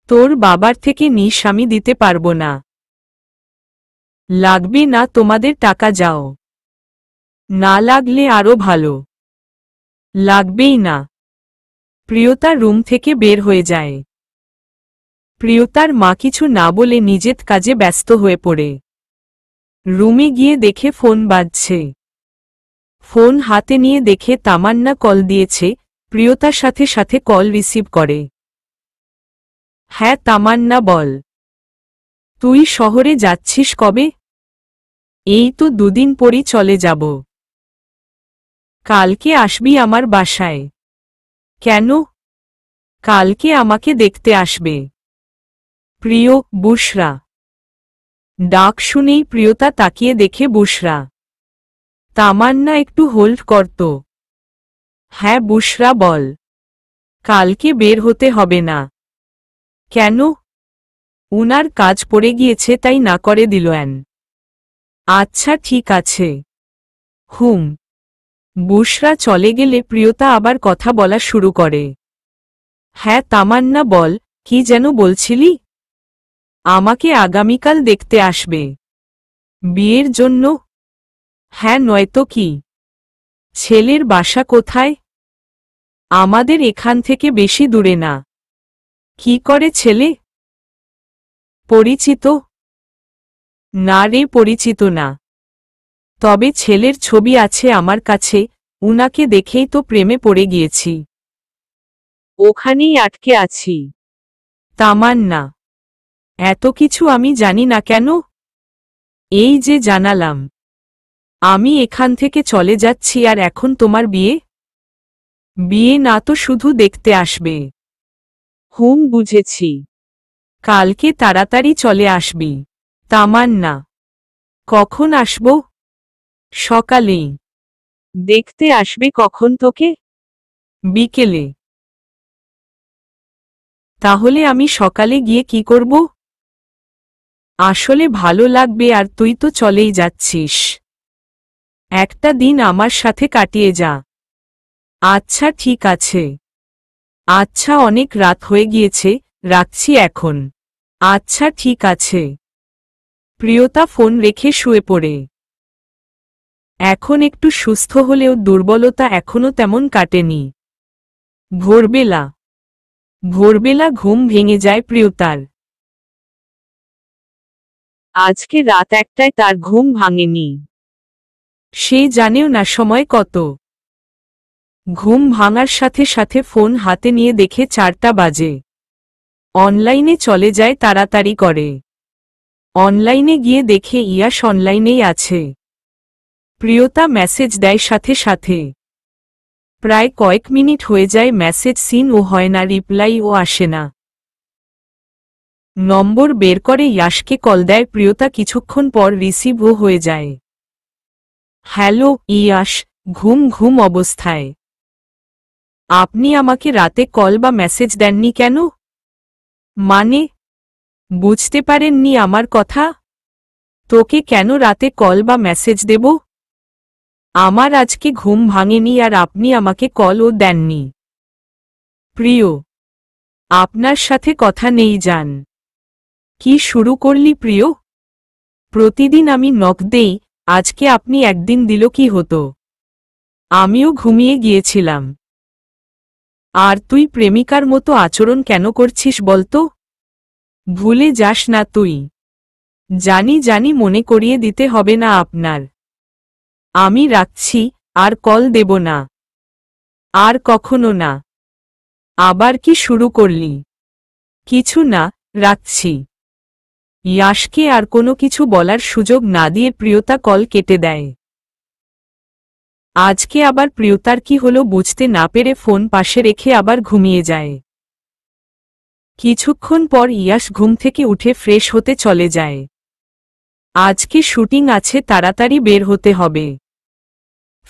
তোর বাবার থেকে নিস, আমি দিতে পারবো না। লাগবে না তোমাদের টাকা, যাও। না লাগলে আরো ভালো। লাগবেই না। প্রিয়তা রুম থেকে বের হয়ে যায়। প্রিয়তার মা কিছু না বলে নিজের কাজে ব্যস্ত হয়ে পড়ে। রুমে গিয়ে দেখে ফোন বাজছে। ফোন হাতে নিয়ে দেখে তামান্না কল দিয়েছে। প্রিয়তার সাথে সাথে কল রিসিভ করে। হ্যাঁ তামান্না, বল। তুই শহরে যাচ্ছিস কবে? এই তো 2 দিন পরই চলে যাব। কালকে আসবি আমার বাসায়? কেন? কালকে আমাকে দেখতে আসবে। প্রিয়, বুশরা। ডাক শুনেই প্রিয়তা তাকিয়ে দেখে বুশরা। তামান্না একটু হোল্ড করত। হ্যাঁ বুশরা, বল। কালকে বের হতে হবে না। কেন? উনার কাজ পড়ে গিয়েছে, তাই না করে দিল। আচ্ছা ঠিক আছে। হুম। বুশরা চলে গেলে প্রিয়তা আবার কথা বলা শুরু করে। হ্যাঁ তামান্না, বল, কি যেন বলছিলি? আমাকে আগামীকাল দেখতে আসবে। বিয়ের জন্য? হ্যাঁ, নয়তো কি। ছেলের বাসা কোথায়? আমাদের এখান থেকে বেশি দূরে না। কি করে ছেলে? পরিচিত? না রে, পরিচিত না। তবে ছেলের ছবি আছে আমার কাছে, উনাকে দেখেই তো প্রেমে পড়ে গিয়েছি। ওখানেই আটকে আছি। তামান্না, এত কিছু আমি জানি না কেন? এই যে জানালাম। আমি এখান থেকে চলে যাচ্ছি, আর এখন তোমার বিয়ে? বিয়ে না তো, শুধু দেখতে আসবে। হুম, বুঝেছি। কালকে তাড়াতাড়ি চলে আসবি। তামান্না, কখন আসব? সকালেই। দেখতে আসবে কখন তোকে? বিকেলে। তাহলে আমি সকালে গিয়ে কি করব? আসলে ভালো লাগবে, আর তুই তো চলেই যাচ্ছিস। একটা দিন আমার সাথে কাটিয়ে যা। আচ্ছা ঠিক আছে। আচ্ছা, অনেক রাত হয়ে গিয়েছে, রাখছি এখন। আচ্ছা ঠিক আছে। প্রিয়তা ফোন রেখে শুয়ে পড়ে। এখন একটু সুস্থ হলেও দুর্বলতা এখনো তেমন কাটেনি। ভোরবেলা। ভোরবেলা ঘুম ভেঙে যায় প্রিয়তার। আজকে রাত 1টায় তার ঘুম ভাঙেনি। সে জানেও না সময় কত। ঘুম ভাঙার সাথে সাথে ফোন হাতে নিয়ে দেখে 4টা বাজে। অনলাইনে চলে যায় তাড়াতাড়ি করে। অনলাইনে গিয়ে দেখে ইয়াশ অনলাইনেই আছে। প্রিয়তা মেসেজ দেয় সাথে সাথে। প্রায় কয়েক মিনিট হয়ে যায়, মেসেজ সিন ও হয় না, রিপ্লাই ও আসে না। নম্বর বের করে ইয়াশকে কল দেয় প্রিয়তা, কিছুক্ষণ পর রিসিভও হয়ে যায়। হ্যালো ইয়াশ, ঘুম ঘুম অবস্থায়। আপনি আমাকে রাতে কল বা মেসেজ দেননি কেন? মানে, বুঝতে পারেননি আমার কথা? তোকে কেন রাতে কল বা মেসেজ দেব? আমার আজকে ঘুম ভাঙেনি আর আপনি আমাকে কলও দেননি। প্রিয়, আপনার সাথে কথা নেই জান। কি শুরু করলি প্রিয়? প্রতিদিন আমি নক দেই, আজকে আপনি একদিন দিল কি হতো? আমিও ঘুমিয়ে গিয়েছিলাম। আর তুই প্রেমিকার মতো আচরণ কেন করছিস বলতো? ভুলে যাস না তুই। জানি জানি, মনে করিয়ে দিতে হবে না আপনার। আমি রাখছি, আর কল দেব না। আর কখনো না। আবার কি শুরু করলি? কিছু না, রাখছি। ইয়াশকে আর কোনো কিছু বলার সুযোগ না দিয়ে প্রিয়তা কল কেটে দেয়। আজকে আবার প্রিয়তার কি হলো বুঝতে না পেরে ফোন পাশে রেখে আবার ঘুমিয়ে যায়। কিছুক্ষণ পর ইয়াশ ঘুম থেকে উঠে ফ্রেশ হতে চলে যায়। আজকে শুটিং আছে, তাড়াতাড়ি বের হতে হবে।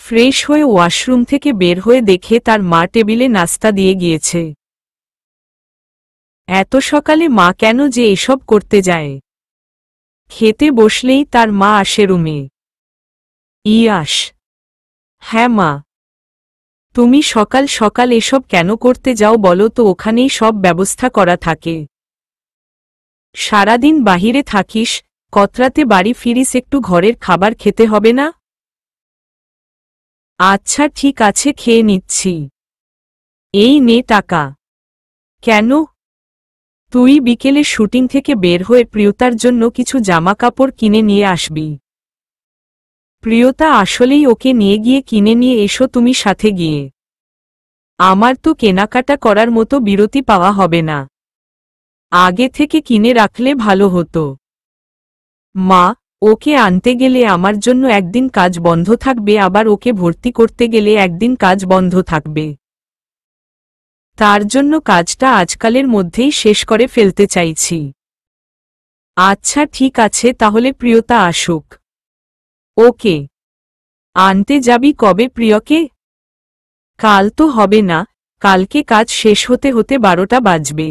ফ্রেশ হয়ে ওয়াশরুম থেকে বের হয়ে দেখে তার মা টেবিলে নাস্তা দিয়ে গিয়েছে। এত সকালে মা কেন যে এসব করতে যায়? খেতে বসলেই তার মা আসে রুমে। ইয়াশ: হ্যাঁ মা। তুমি সকাল সকাল এসব কেন করতে যাও বলো তো? ওখানেই সব ব্যবস্থা করা থাকে। সারাদিন বাহিরে থাকিস, কতরাতে বাড়ি ফিরিস, একটু ঘরের খাবার খেতে হবে না? আচ্ছা ঠিক আছে, খেয়ে নিচ্ছি। এই নে টাকা। কেন? তুই বিকেলে শুটিং থেকে বের হয়ে প্রিয়তার জন্য কিছু জামা কাপড় কিনে নিয়ে আসবি। প্রিয়তা আসলেই ওকে নিয়ে গিয়ে কিনে নিয়ে এসো তুমি সাথে গিয়ে। আমার তো কেনাকাটা করার মতো বিরতি পাওয়া হবে না। আগে থেকে কিনে রাখলে ভালো হতো। মা, ওকে আনতে গেলে আমার জন্য একদিন কাজ বন্ধ থাকবে, আবার ওকে ভর্তি করতে গেলে একদিন কাজ বন্ধ থাকবে। তার জন্য কাজটা আজকালের মধ্যেই শেষ করে ফেলতে চাইছি। আচ্ছা ঠিক আছে, তাহলে প্রিয়তা আসুক। ওকে। আনতে যাবি কবে প্রিয়কে? কাল তো হবে না, কালকে কাজ শেষ হতে হতে 12টা বাজবে।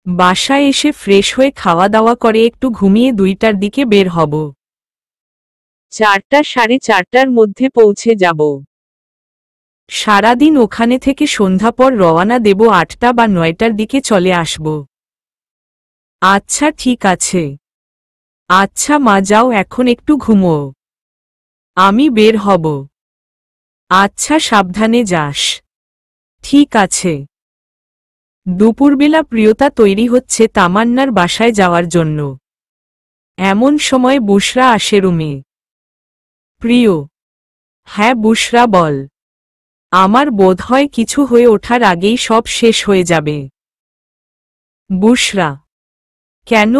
বাসায় এসে ফ্রেশ হয়ে খাওয়া দাওয়া করে একটু ঘুমিয়ে 2টার দিকে বের হব। 4টা সাড়ে 4টার মধ্যে পৌঁছে যাব। সারাদিন ওখানে থেকে সন্ধ্যা পর রওনা দেব, 8টা বা 9টার দিকে চলে আসব। আচ্ছা ঠিক আছে। আচ্ছা মা, যাও এখন একটু ঘুমোও। আমি বের হব। আচ্ছা সাবধানে যাস। ঠিক আছে। দুপুরবেলা প্রিয়তা তৈরি হচ্ছে তামান্নার বাসায় যাওয়ার জন্য। এমন সময় বুশরা আসে রুমে। প্রিয়: হ্যাঁ বুশরা বল। আমার বোধ হয় কিছু হয়ে ওঠার আগেই সব শেষ হয়ে যাবে। বুশরা: কেন?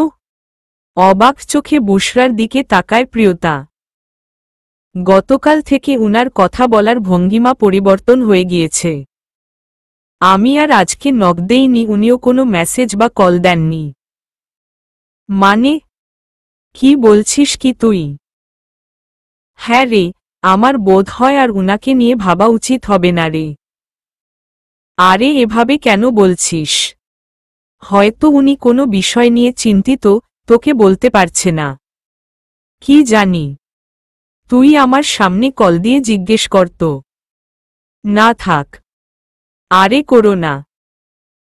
অবাক চোখে বুশরার দিকে তাকায় প্রিয়তা। গতকাল থেকে উনার কথা বলার ভঙ্গিমা পরিবর্তন হয়ে গিয়েছে। আমি আর আজকে নক দেইনি, উনিও কোনো মেসেজ বা কল দেননি। মানে, কি বলছিস কি তুই? হ্যাঁ রে, আমার বোধ হয় আর উনাকে নিয়ে ভাবা উচিত হবে না রে। আরে এভাবে কেন বলছিস? হয়তো উনি কোনো বিষয় নিয়ে চিন্তিত, তোকে বলতে পারছে না। কি জানি। তুই আমার সামনে কল দিয়ে জিজ্ঞেস করত। না থাক। আরে করো না।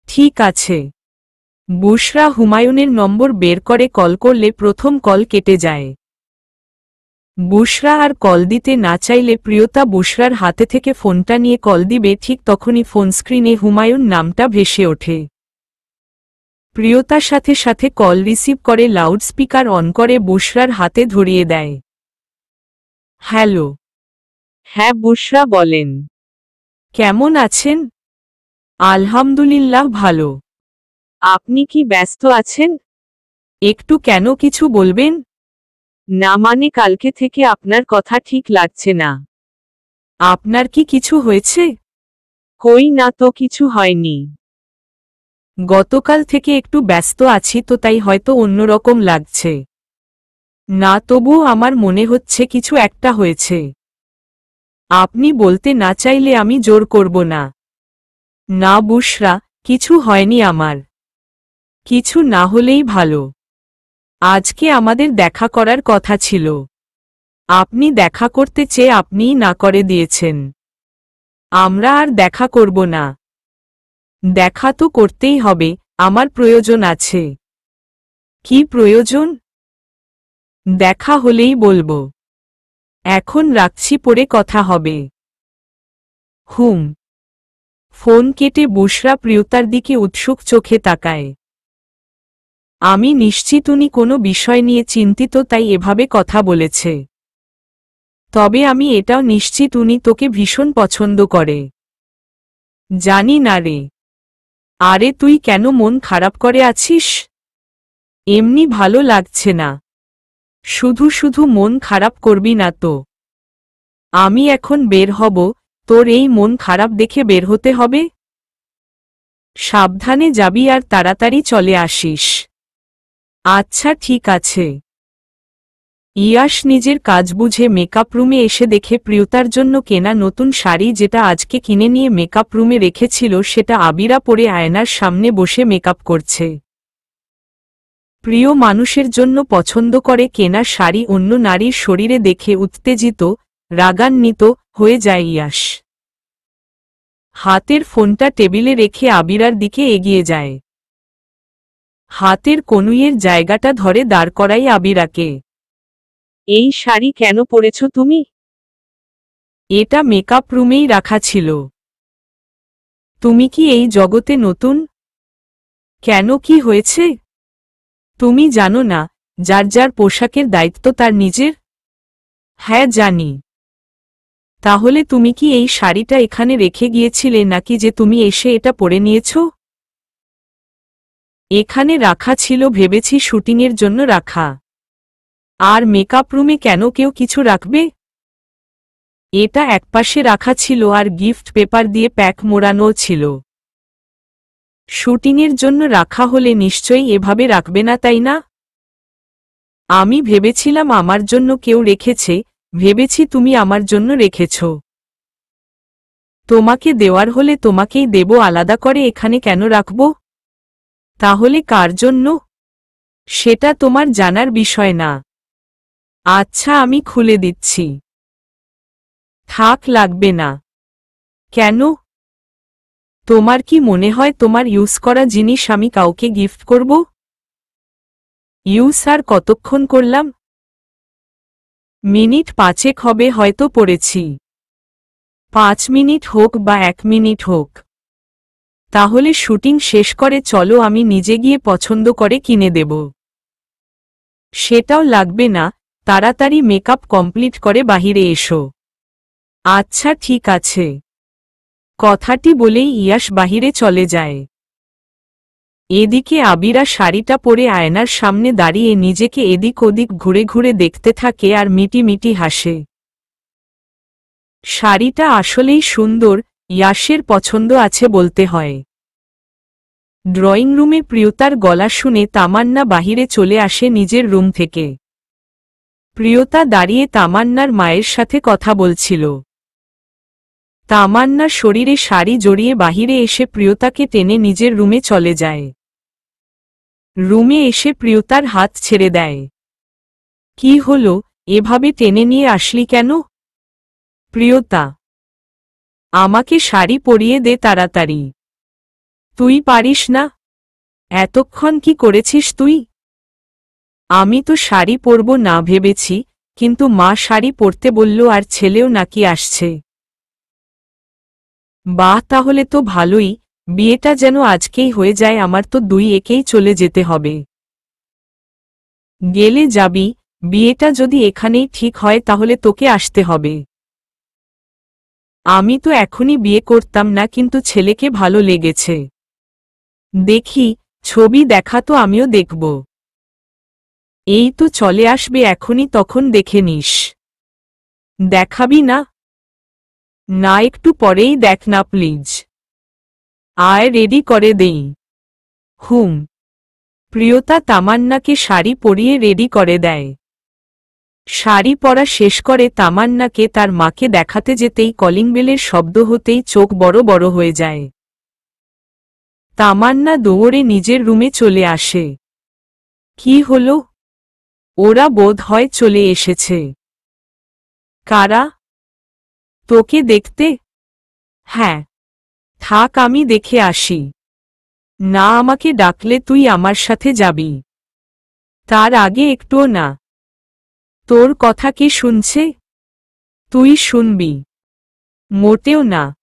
ঠিক আছে। বুশরা হুমায়ুনের নম্বর বের করে কল করলে প্রথম কল কেটে যায়। বুশরা আর কল দিতে না চাইলে প্রিয়তা বুশরার হাতে থেকে ফোনটা নিয়ে কল দিবে, ঠিক তখনই ফোন স্ক্রিনে হুমায়ুন নামটা ভেসে ওঠে। প্রিয়তা সাথে সাথে কল রিসিভ করে লাউডস্পিকার অন করে বুশরার হাতে ধরিয়ে দেয়। হ্যালো। হ্যাঁ বুশরা বলেন। কেমন আছেন? আলহামদুলিল্লাহ ভালো। আপনি কি ব্যস্ত আছেন? একটু কেন, কিছু বলবেন? না মানে কালকে থেকে আপনার কথা ঠিক লাগছে না। আপনার কি কিছু হয়েছে? কই না তো, কিছু হয়নি। গতকাল থেকে একটু ব্যস্ত আছি তো তাই হয়তো অন্যরকম লাগছে। না, তবুও আমার মনে হচ্ছে কিছু একটা হয়েছে। আপনি বলতে না চাইলে আমি জোর করব না। না বুশরা, কিছু হয়নি আমার। কিছু না হলেই ভালো। আজকে আমাদের দেখা করার কথা ছিল। আপনি দেখা করতে চেয়ে আপনিই না করে দিয়েছেন। আমরা আর দেখা করব না। দেখা তো করতেই হবে, আমার প্রয়োজন আছে। কি প্রয়োজন? দেখা হলেই বলবো। এখন রাখছি, পরে কথা হবে। হুম। ফোন কেটে বুশরা প্রিয়তার দিকে উৎসুক চোখে তাকায়। আমি নিশ্চিত উনি কোনো বিষয় নিয়ে চিন্তিত, তাই এভাবে কথা বলেছে। তবে আমি এটাও নিশ্চিত উনি তোকে ভীষণ পছন্দ করে। জানি না রে। আরে তুই কেন মন খারাপ করে আছিস? এমনি ভালো লাগছে না। শুধু শুধু মন খারাপ করবি না তো। আমি এখন বের হব, তোর এই মন খারাপ দেখে বের হতে হবে? সাবধানে যাবি আর তাড়াতাড়ি চলে আসিস। আচ্ছা ঠিক আছে। ইয়াশ নিজের কাজ বুঝে মেকআপ রুমে এসে দেখে প্রিয়তার জন্য কেনা নতুন শাড়ি, যেটা আজকে কিনে নিয়ে মেকআপ রুমে রেখেছিল, সেটা আবিরা পরে আয়নার সামনে বসে মেকআপ করছে। প্রিয় মানুষের জন্য পছন্দ করে কেনা শাড়ি অন্য নারীর শরীরে দেখে উত্তেজিত, রাগান্বিত হয়ে যায় ইয়াশ। হাতের ফোনটা টেবিলে রেখে আবিরার দিকে এগিয়ে যায়। হাতের কনুইয়ের জায়গাটা ধরে দাঁড় করাই আবিরাকে। এই শাড়ি কেন পরেছ তুমি? এটা মেকআপ রুমেই রাখা ছিল। তুমি কি এই জগতে নতুন? কেন, কি হয়েছে? তুমি জানো না, যার যার পোশাকের দায়িত্ব তার নিজের? হ্যাঁ জানি। তাহলে তুমি কি এই শাড়িটা এখানে রেখে গিয়েছিলে নাকি যে তুমি এসে এটা পরে নিয়েছ? এখানে রাখা ছিল, ভেবেছি শুটিংয়ের জন্য রাখা। আর মেকআপ রুমে কেন কেউ কিছু রাখবে? এটা একপাশে রাখা ছিল আর গিফট পেপার দিয়ে প্যাক মোড়ানো ছিল। শুটিংয়ের জন্য রাখা হলে নিশ্চয়ই এভাবে রাখবে না, তাই না? আমি ভেবেছিলাম আমার জন্য কেউ রেখেছে, ভেবেছি তুমি আমার জন্য রেখেছ। তোমাকে দেওয়ার হলে তোমাকেই দেব, আলাদা করে এখানে কেন রাখব? তাহলে কার জন্য? সেটা তোমার জানার বিষয় না। আচ্ছা আমি খুলে দিচ্ছি। থাক, লাগবে না। কেন? তোমার কি মনে হয় তোমার ইউজ করা জিনিস আমি কাউকে গিফট করব? ইউজ আর কতক্ষণ করলাম? মিনিট 5 হবে হয়তো পড়েছি। 5 মিনিট হোক বা 1 মিনিট হোক। তাহলে শুটিং শেষ করে চলো, আমি নিজে গিয়ে পছন্দ করে কিনে দেব। সেটাও লাগবে না, তাড়াতাড়ি মেকআপ কমপ্লিট করে বাহিরে এসো। আচ্ছা ঠিক আছে। কথাটি বলেই ইয়াশ বাহিরে চলে যায়। এদিকে আবিরা শাড়িটা পরে আয়নার সামনে দাঁড়িয়ে নিজেকে এদিক ওদিক ঘুরে ঘুরে দেখতে থাকে আর মিটি মিটি হাসে। শাড়িটা আসলেই সুন্দর, ইয়াশের পছন্দ আছে বলতে হয়। ড্রয়িং রুমে প্রিয়তার গলা শুনে তামান্না বাহিরে চলে আসে নিজের রুম থেকে। প্রিয়তা দাঁড়িয়ে তামান্নার মায়ের সাথে কথা বলছিল। তামান্নার শরীরে শাড়ি জড়িয়ে বাহিরে এসে প্রিয়তাকে টেনে নিজের রুমে চলে যায়। রুমে এসে প্রিয়তার হাত ছেড়ে দেয়। কি হলো, এভাবে টেনে নিয়ে আসলি কেন? প্রিয়তা, আমাকে শাড়ি পরিয়ে দে তাড়াতাড়ি। তুই পারিস না? এতক্ষণ কি করেছিস তুই? আমি তো শাড়ি পরব না ভেবেছি, কিন্তু মা শাড়ি পরতে বলল আর ছেলেও নাকি আসছে। বাহ, তাহলে তো ভালোই, বিয়েটা যেন আজকেই হয়ে যায়, আমার তো 2-1 চলে যেতে হবে। গেলে যাবি, বিয়েটা যদি এখানেই ঠিক হয় তাহলে তোকে আসতে হবে। আমি তো এখনই বিয়ে করতাম না, কিন্তু ছেলেকে ভালো লেগেছে। দেখি, ছবি দেখা তো আমিও দেখব। এই তো চলে আসবে এখনই, তখন দেখে নিস। দেখাবি না? না, একটু পরেই দেখ না প্লিজ। আয়, রেডি করে দেই। হুম। প্রিয়তা তামান্নাকে শাড়ি পরিয়ে রেডি করে দেয়। শাড়ি পরা শেষ করে তামান্নাকে তার মাকে দেখাতে যেতেই কলিং বেলের শব্দ হতেই চোখ বড় বড় হয়ে যায়। তামান্না দৌড়ে নিজের রুমে চলে আসে। কি হলো? ওরা বোধ হয় চলে এসেছে। কারা? তোকে দেখতে? হ্যাঁ। থাক, আমি দেখে আসি। না, আমাকে ডাকলে তুই আমার সাথে যাবি? তার আগে একটুও না। তোর কথা কি শুনছে? তুই শুনবি? মোটেও না।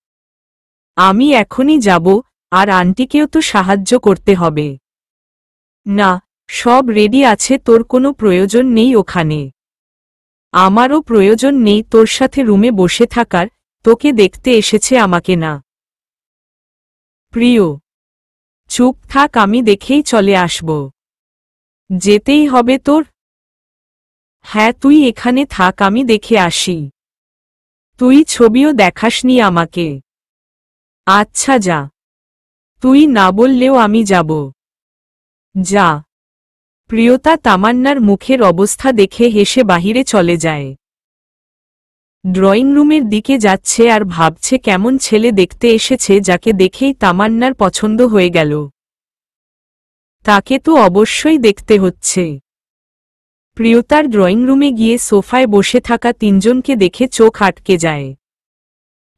আমি এখনই যাব, আর আন্টিকেও তো সাহায্য করতে হবে। না, সব রেডি আছে, তোর কোনো প্রয়োজন নেই ওখানে। আমারও প্রয়োজন নেই তোর সাথে রুমে বসে থাকার, তোকে দেখতে এসেছে, আমাকে না। প্রিয়, চুপ থাক, আমি দেখেই চলে আসব। যেতেই হবে তোর? হ্যাঁ, তুই এখানে থাক, আমি দেখে আসি। তুই ছবিও দেখাসনি আমাকে। আচ্ছা যা। তুই না বললেও আমি যাব। যা। প্রিয়তা তামান্নার মুখের অবস্থা দেখে হেসে বাহিরে চলে যায়। ড্রয়িং রুমের দিকে যাচ্ছে আর ভাবছে কেমন ছেলে দেখতে এসেছে, যাকে দেখেই তামান্নার পছন্দ হয়ে গেল। তাকে তো অবশ্যই দেখতে হচ্ছে। প্রিয়তার ড্রয়িং রুমে গিয়ে সোফায় বসে থাকা তিনজনকে দেখে চোখ আটকে যায়।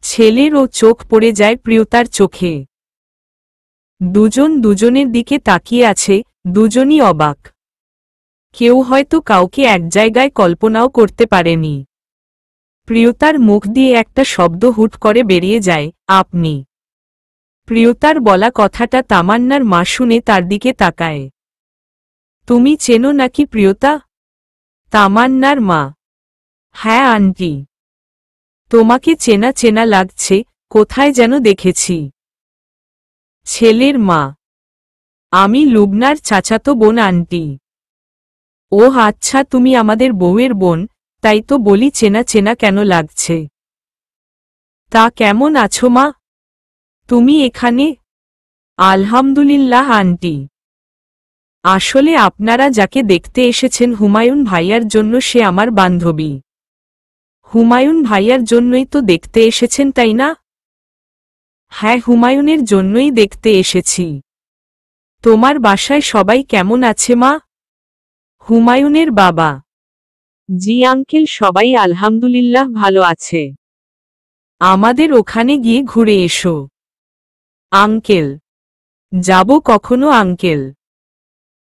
ছেলেরও চোখ পড়ে যায় প্রিয়তার চোখে। দুজন দুজনের দিকে তাকিয়ে আছে, দুজনই অবাক। কেউ হয়তো কাউকে এক জায়গায় কল্পনাও করতে পারেনি। প্রিয়তার মুখ দিয়ে একটা শব্দ হুট করে বেরিয়ে যায়, আপনি। প্রিয়তার বলা কথাটা তামান্নার মা শুনে তার দিকে তাকায়। তুমি চেনো নাকি প্রিয়তা? তামান্নার মা। হ্যাঁ আন্টি। তোমাকে চেনা চেনা লাগছে, কোথায় যেন দেখেছি। ছেলের মা। আমি লুবনার চাচাতো বোন আন্টি। ওহ আচ্ছা, তুমি আমাদের বউয়ের বোন, তাই তো বলি চেনা চেনা কেন লাগছে। তা কেমন আছো মা? তুমি এখানে? আলহামদুলিল্লাহ আন্টি। আসলে আপনারা যাকে দেখতে এসেছেন হুমায়ুন ভাইয়ার জন্য, সে আমার বান্ধবী। হুমায়ুন ভাইয়ার জন্যই তো দেখতে এসেছেন, তাই না? হ্যাঁ, হুমায়ুনের জন্যই দেখতে এসেছি। তোমার বাসায় সবাই কেমন আছে মা? হুমায়ুনের বাবা। জি আঙ্কেল, সবাই আলহামদুলিল্লাহ ভালো আছে। আমাদের ওখানে গিয়ে ঘুরে এসো। আঙ্কেল। যাব কখনো আঙ্কেল?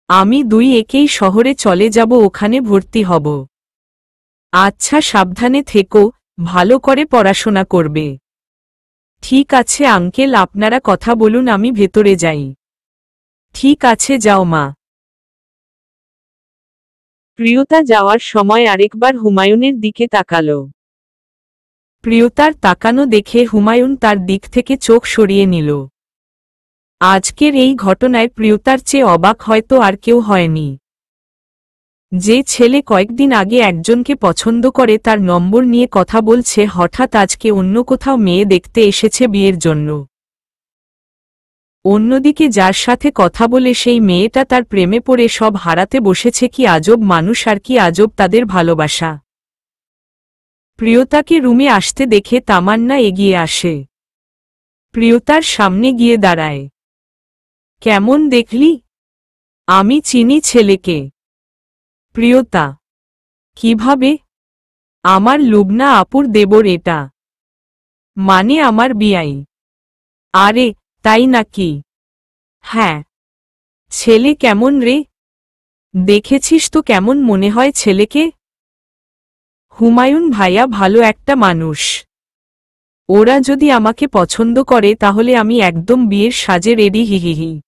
আমি দুই একেই শহরে চলে যাব, ওখানে ভর্তি হব। আচ্ছা, সাবধানে থেকো, ভালো করে পড়াশোনা করবে। ঠিক আছে আঙ্কেল, আপনারা কথা বলুন, আমি ভেতরে যাই। ঠিক আছে, যাও মা। প্রিয়তা যাওয়ার সময় আরেকবার হুমায়ুনের দিকে তাকালো। প্রিয়তার তাকানো দেখে হুমায়ুন তার দিক থেকে চোখ সরিয়ে নিল। আজকের এই ঘটনায় প্রিয়তার চেয়ে অবাক হয়তো আর কেউ হয়নি। যে ছেলে কয়েকদিন আগে একজনকে পছন্দ করে তার নম্বর নিয়ে কথা বলছে, হঠাৎ আজকে অন্য কোথাও মেয়ে দেখতে এসেছে বিয়ের জন্য। অন্যদিকে যার সাথে কথা বলে সেই মেয়েটা তার প্রেমে পড়ে সব হারাতে বসেছে। কি আজব মানুষ, আর কি আজব তাদের ভালোবাসা। প্রিয়তাকে রুমে আসতে দেখে তামান্না এগিয়ে আসে। প্রিয়তার সামনে গিয়ে দাঁড়ায়। কেমন দেখলি? আমি চিনি ছেলেকে। প্রিয়তা। কিভাবে? আমার লুবনা আপুর দেবর এটা। মানে আমার বিয়াই। আরে, তাই নাকি? হ্যাঁ। ছেলে কেমন রে? দেখেছিস তো কেমন মনে হয় ছেলেকে? হুমায়ুন ভাইয়া ভালো একটা মানুষ। ওরা যদি আমাকে পছন্দ করে তাহলে আমি একদম বিয়ের সাজে রেডি, হিহিহি।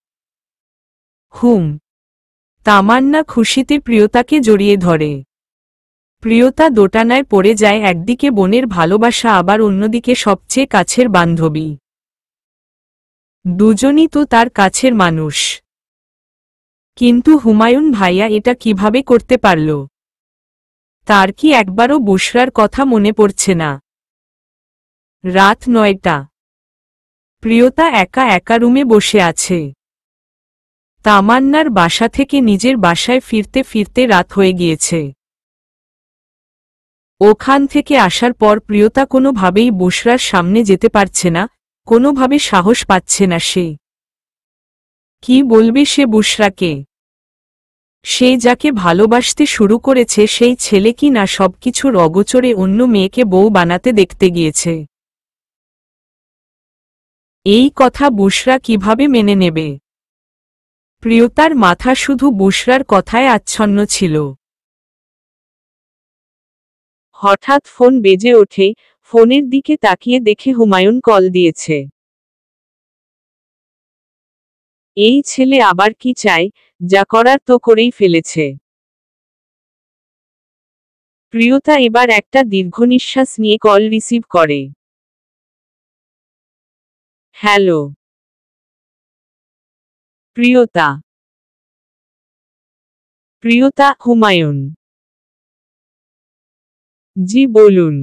হুম। তামান্না খুশিতে প্রিয়তাকে জড়িয়ে ধরে। প্রিয়তা দোটানায় পড়ে যায়, একদিকে বোনের ভালোবাসা আবার অন্যদিকে সবচেয়ে কাছের বান্ধবী। দুজনই তো তার কাছের মানুষ। কিন্তু হুমায়ুন ভাইয়া এটা কিভাবে করতে পারল? তার কি একবারও বুশরার কথা মনে পড়ছে না? রাত ৯টা। প্রিয়তা একা একা রুমে বসে আছে। তামান্নার বাসা থেকে নিজের বাসায় ফিরতে ফিরতে রাত হয়ে গিয়েছে। ওখান থেকে আসার পর প্রিয়তা কোনোভাবেই বুশরার সামনে যেতে পারছে না, কোনোভাবে সাহস পাচ্ছে না সে। কি বলবে সে বুশরাকে? সে যাকে ভালোবাসতে শুরু করেছে সেই ছেলে কি না সবকিছুর অগোচরে অন্য মেয়েকে বউ বানাতে দেখতে গিয়েছে? এই কথা বুশরা কিভাবে মেনে নেবে? প্রিয়তার মাথা শুধু বুশরার কথায় আচ্ছন্ন ছিল। হঠাৎ ফোন বেজে ওঠে, ফোনের দিকে তাকিয়ে দেখে হুমায়ুন কল দিয়েছে। এই ছেলে আবার কি চায়? যা করার তো করেই ফেলেছে। প্রিয়তা এবার একটা দীর্ঘনিশ্বাস নিয়ে কল রিসিভ করে। হ্যালো প্রিয়তা। প্রিয়তা, হুমায়ুন। জি বলুন।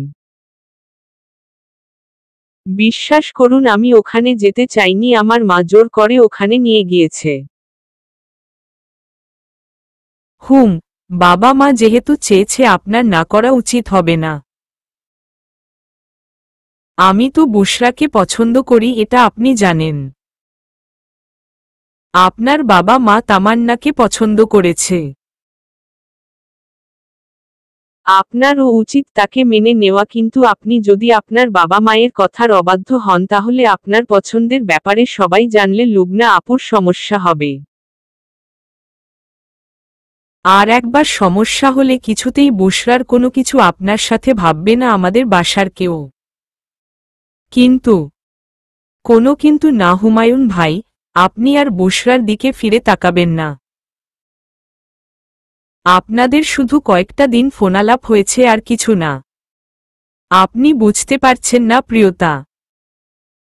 বিশ্বাস করুন আমি ওখানে যেতে চাইনি, আমার মা জোর করে ওখানে নিয়ে গিয়েছে। বাবা মা যেহেতু চেয়েছে আপনার না করা উচিত হবে না। আমি তো বুশরাকে পছন্দ করি, এটা আপনি জানেন। আপনার বাবা মা তামান্নাকে পছন্দ করেছে। আপনারও উচিত তাকে মেনে নেওয়া, কিন্তু আপনি যদি আপনার বাবা মায়ের কথার অবাধ্য হন তাহলে আপনার পছন্দের ব্যাপারে সবাই জানলে লুবনা আপুর সমস্যা হবে। আর একবার সমস্যা হলে কিছুতেই বুশরার কোনো কিছু আপনার সাথে ভাববে না আমাদের বাসার কেউ। কিন্তু কোনো কিন্তু না হুমায়ুন ভাই, আপনি আর বুশরার দিকে ফিরে তাকাবেন না। আপনাদের শুধু কয়েকটা দিন ফোনালাপ হয়েছে আর কিছু না। আপনি বুঝতে পারছেন না প্রিয়তা?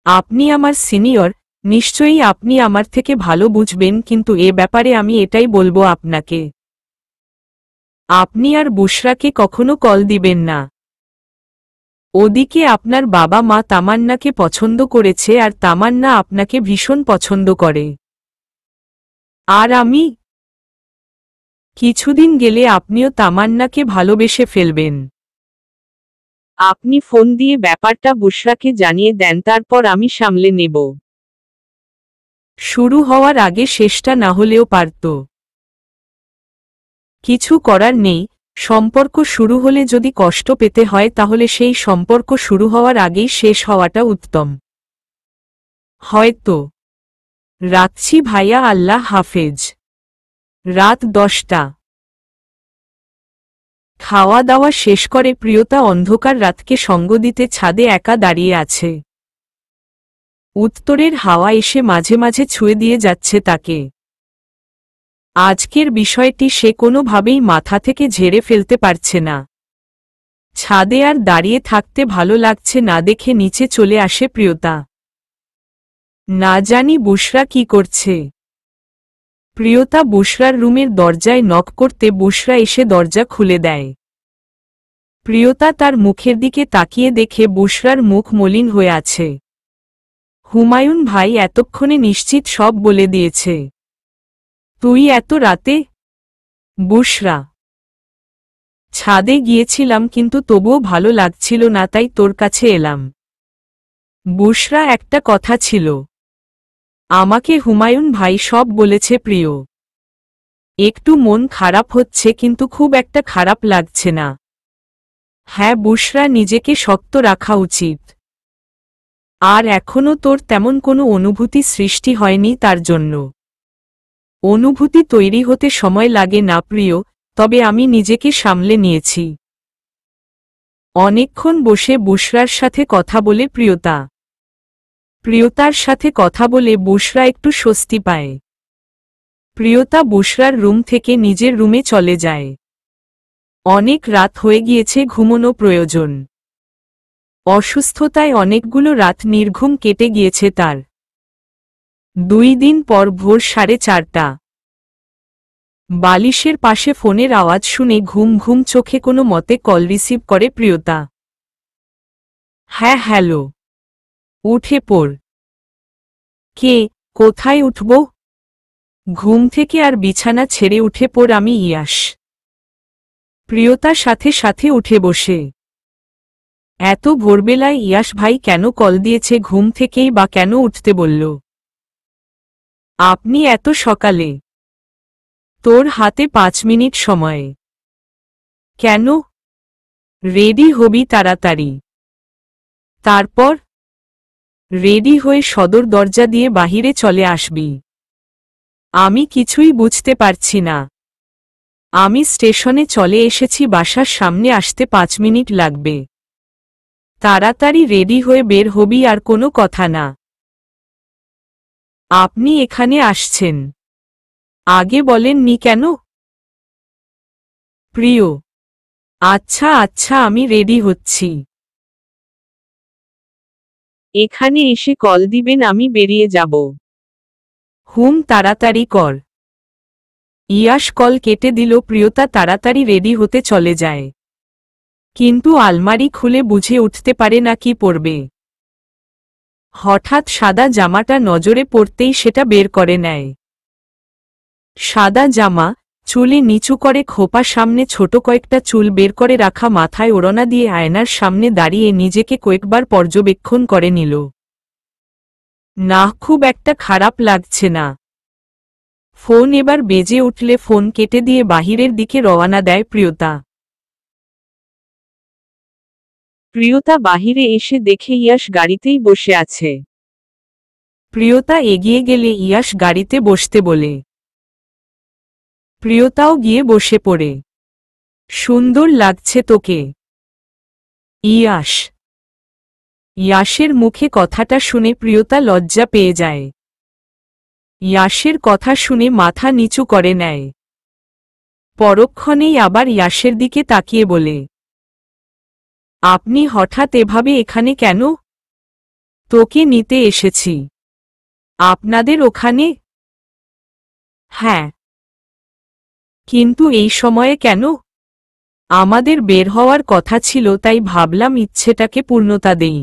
আপনি আমার সিনিয়র, নিশ্চয়ই আপনি আমার থেকে ভালো বুঝবেন, কিন্তু এ ব্যাপারে আমি এটাই বলবো আপনাকে, আপনি আর বুশরাকে কখনো কল দিবেন না। ওদিকে আপনার বাবা মা তামান্নাকে পছন্দ করেছে আর তামান্না আপনাকে ভীষণ পছন্দ করে। আর আমি, কিছুদিন গেলে আপনিও তামান্নাকে ভালোবেসে ফেলবেন। আপনি ফোন দিয়ে ব্যাপারটা বুশরাকে জানিয়ে দেন, তারপর আমি সামলে নেব। শুরু হওয়ার আগে শেষটা না হলেও পারত। কিছু করার নেই, সম্পর্ক শুরু হলে যদি কষ্ট পেতে হয় তাহলে সেই সম্পর্ক শুরু হওয়ার আগেই শেষ হওয়াটা উত্তম। হয়তো। রাখছি ভাইয়া, আল্লাহ হাফেজ। রাত 10টা। খাওয়া দাওয়া শেষ করে প্রিয়তা অন্ধকার রাতকে সঙ্গ দিতে ছাদে একা দাঁড়িয়ে আছে। উত্তরের হাওয়া এসে মাঝে মাঝে ছুঁয়ে দিয়ে যাচ্ছে তাকে। আজকের বিষয়টি সে কোনোভাবেই মাথা থেকে ঝেড়ে ফেলতে পারছে না। ছাদে আর দাঁড়িয়ে থাকতে ভালো লাগছে না দেখে নিচে চলে আসে প্রিয়তা। না জানি বুশরা কি করছে। প্রিয়তা বুশরার রুমের দরজায় নক করতে বুশরা এসে দরজা খুলে দেয়। প্রিয়তা তার মুখের দিকে তাকিয়ে দেখে বুশরার মুখ মলিন হয়ে আছে। হুমায়ুন ভাই এতক্ষণে নিশ্চিত সব বলে দিয়েছে। তুই এত রাতে? বুশরা, ছাদে গিয়েছিলাম কিন্তু তবুও ভালো লাগছিল না, তাই তোর কাছে এলাম। বুশরা, একটা কথা ছিল। আমাকে হুমায়ুন ভাই সব বলেছে প্রিয়। একটু মন খারাপ হচ্ছে কিন্তু খুব একটা খারাপ লাগছে না। হ্যাঁ বুশরা, নিজেকে শক্ত রাখা উচিত। আর এখনো তোর তেমন কোনো অনুভূতি সৃষ্টি হয়নি তার জন্য। অনুভূতি তৈরি হতে সময় লাগে না প্রিয়, তবে আমি নিজেকে সামলে নিয়েছি। অনেকক্ষণ বসে বুশরার সাথে কথা বলে প্রিয়তা। প্রিয়তার সাথে কথা বলে বুশরা একটু স্বস্তি পায়। প্রিয়তা বুশরার রুম থেকে নিজের রুমে চলে যায়। অনেক রাত হয়ে গিয়েছে, ঘুমোনো প্রয়োজন। অসুস্থতায় অনেকগুলো রাত নির্ঘুম কেটে গিয়েছে তার। 2 দিন পর ভোর 4:30। বালিশের পাশে ফোনের আওয়াজ শুনে ঘুম ঘুম চোখে কোনো মতে কল রিসিভ করে প্রিয়তা। হ্যাঁ হ্যালো। উঠে পড়। কে? কোথায় উঠব? ঘুম থেকে আর বিছানা ছেড়ে উঠে পড়, আমি ইয়াশ। প্রিয়তা সাথে সাথে উঠে বসে। এত ভোরবেলায় ইয়াশ ভাই কেন কল দিয়েছে, ঘুম থেকেই বা কেন উঠতে বলল? আপনি এত সকালে? তোর হাতে 5 মিনিট সময়। কেন? রেডি হবি তাড়াতাড়ি। তারপর? রেডি হয়ে সদর দরজা দিয়ে বাহিরে চলে আসবি। আমি কিছুই বুঝতে পারছি না। আমি স্টেশনে চলে এসেছি, বাসার সামনে আসতে 5 মিনিট লাগবে। তাড়াতাড়ি রেডি হয়ে বের হবি, আর কোনো কথা না। আপনি এখানে আসছেন, আগে বলেননি কেন? প্রিয়। আচ্ছা আচ্ছা, আমি রেডি হচ্ছি। এখানে এসে কল দিবেন, আমি বেরিয়ে যাব। তাড়াতাড়ি কর। ইয়াশ কল কেটে দিল। প্রিয়তা তাড়াতাড়ি রেডি হতে চলে যায়, কিন্তু আলমারি খুলে বুঝে উঠতে পারে না কি পরবে। হঠাৎ সাদা জামাটা নজরে পড়তেই সেটা বের করে নেয়। সাদা জামা, চুলে নিচু করে খোপা, সামনে ছোট কয়েকটা চুল বের করে রাখা, মাথায় ওড়না দিয়ে আয়নার সামনে দাঁড়িয়ে নিজেকে কয়েকবার পর্যবেক্ষণ করে নিল। না, খুব একটা খারাপ লাগছে না। ফোন এবার বেজে উঠলে ফোন কেটে দিয়ে বাহিরের দিকে রওনা দেয় প্রিয়তা। প্রিয়তা বাহিরে এসে দেখে ইয়াশ গাড়িতেই বসে আছে। প্রিয়তা এগিয়ে গেলে ইয়াশ গাড়িতে বসতে বলে। প্রিয়তাও গিয়ে বসে পড়ে। সুন্দর লাগছে তোকে। ইয়াশ। ইয়াশের মুখে কথাটা শুনে প্রিয়তা লজ্জা পেয়ে যায়। ইয়াশের কথা শুনে মাথা নিচু করে নেয়। পরক্ষণেই আবার ইয়াশের দিকে তাকিয়ে বলে, আপনি হঠাৎ এভাবে এখানে কেন? তোকে নিতে এসেছি। আপনাদের ওখানে? হ্যাঁ। কিন্তু এই সময়ে কেন? আমাদের বের হওয়ার কথা ছিল, তাই ভাবলাম ইচ্ছেটাকে পূর্ণতা দেই,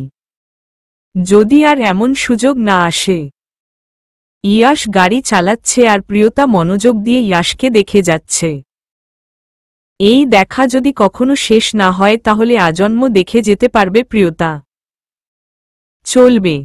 যদি আর এমন সুযোগ না আসে। ইয়াশ গাড়ি চালাচ্ছে আর প্রিয়তা মনোযোগ দিয়ে ইয়াশকে দেখে যাচ্ছে। এই দেখা যদি কখনো শেষ না হয় তাহলে আজন্ম দেখে যেতে পারবে প্রিয়তা। চলবে।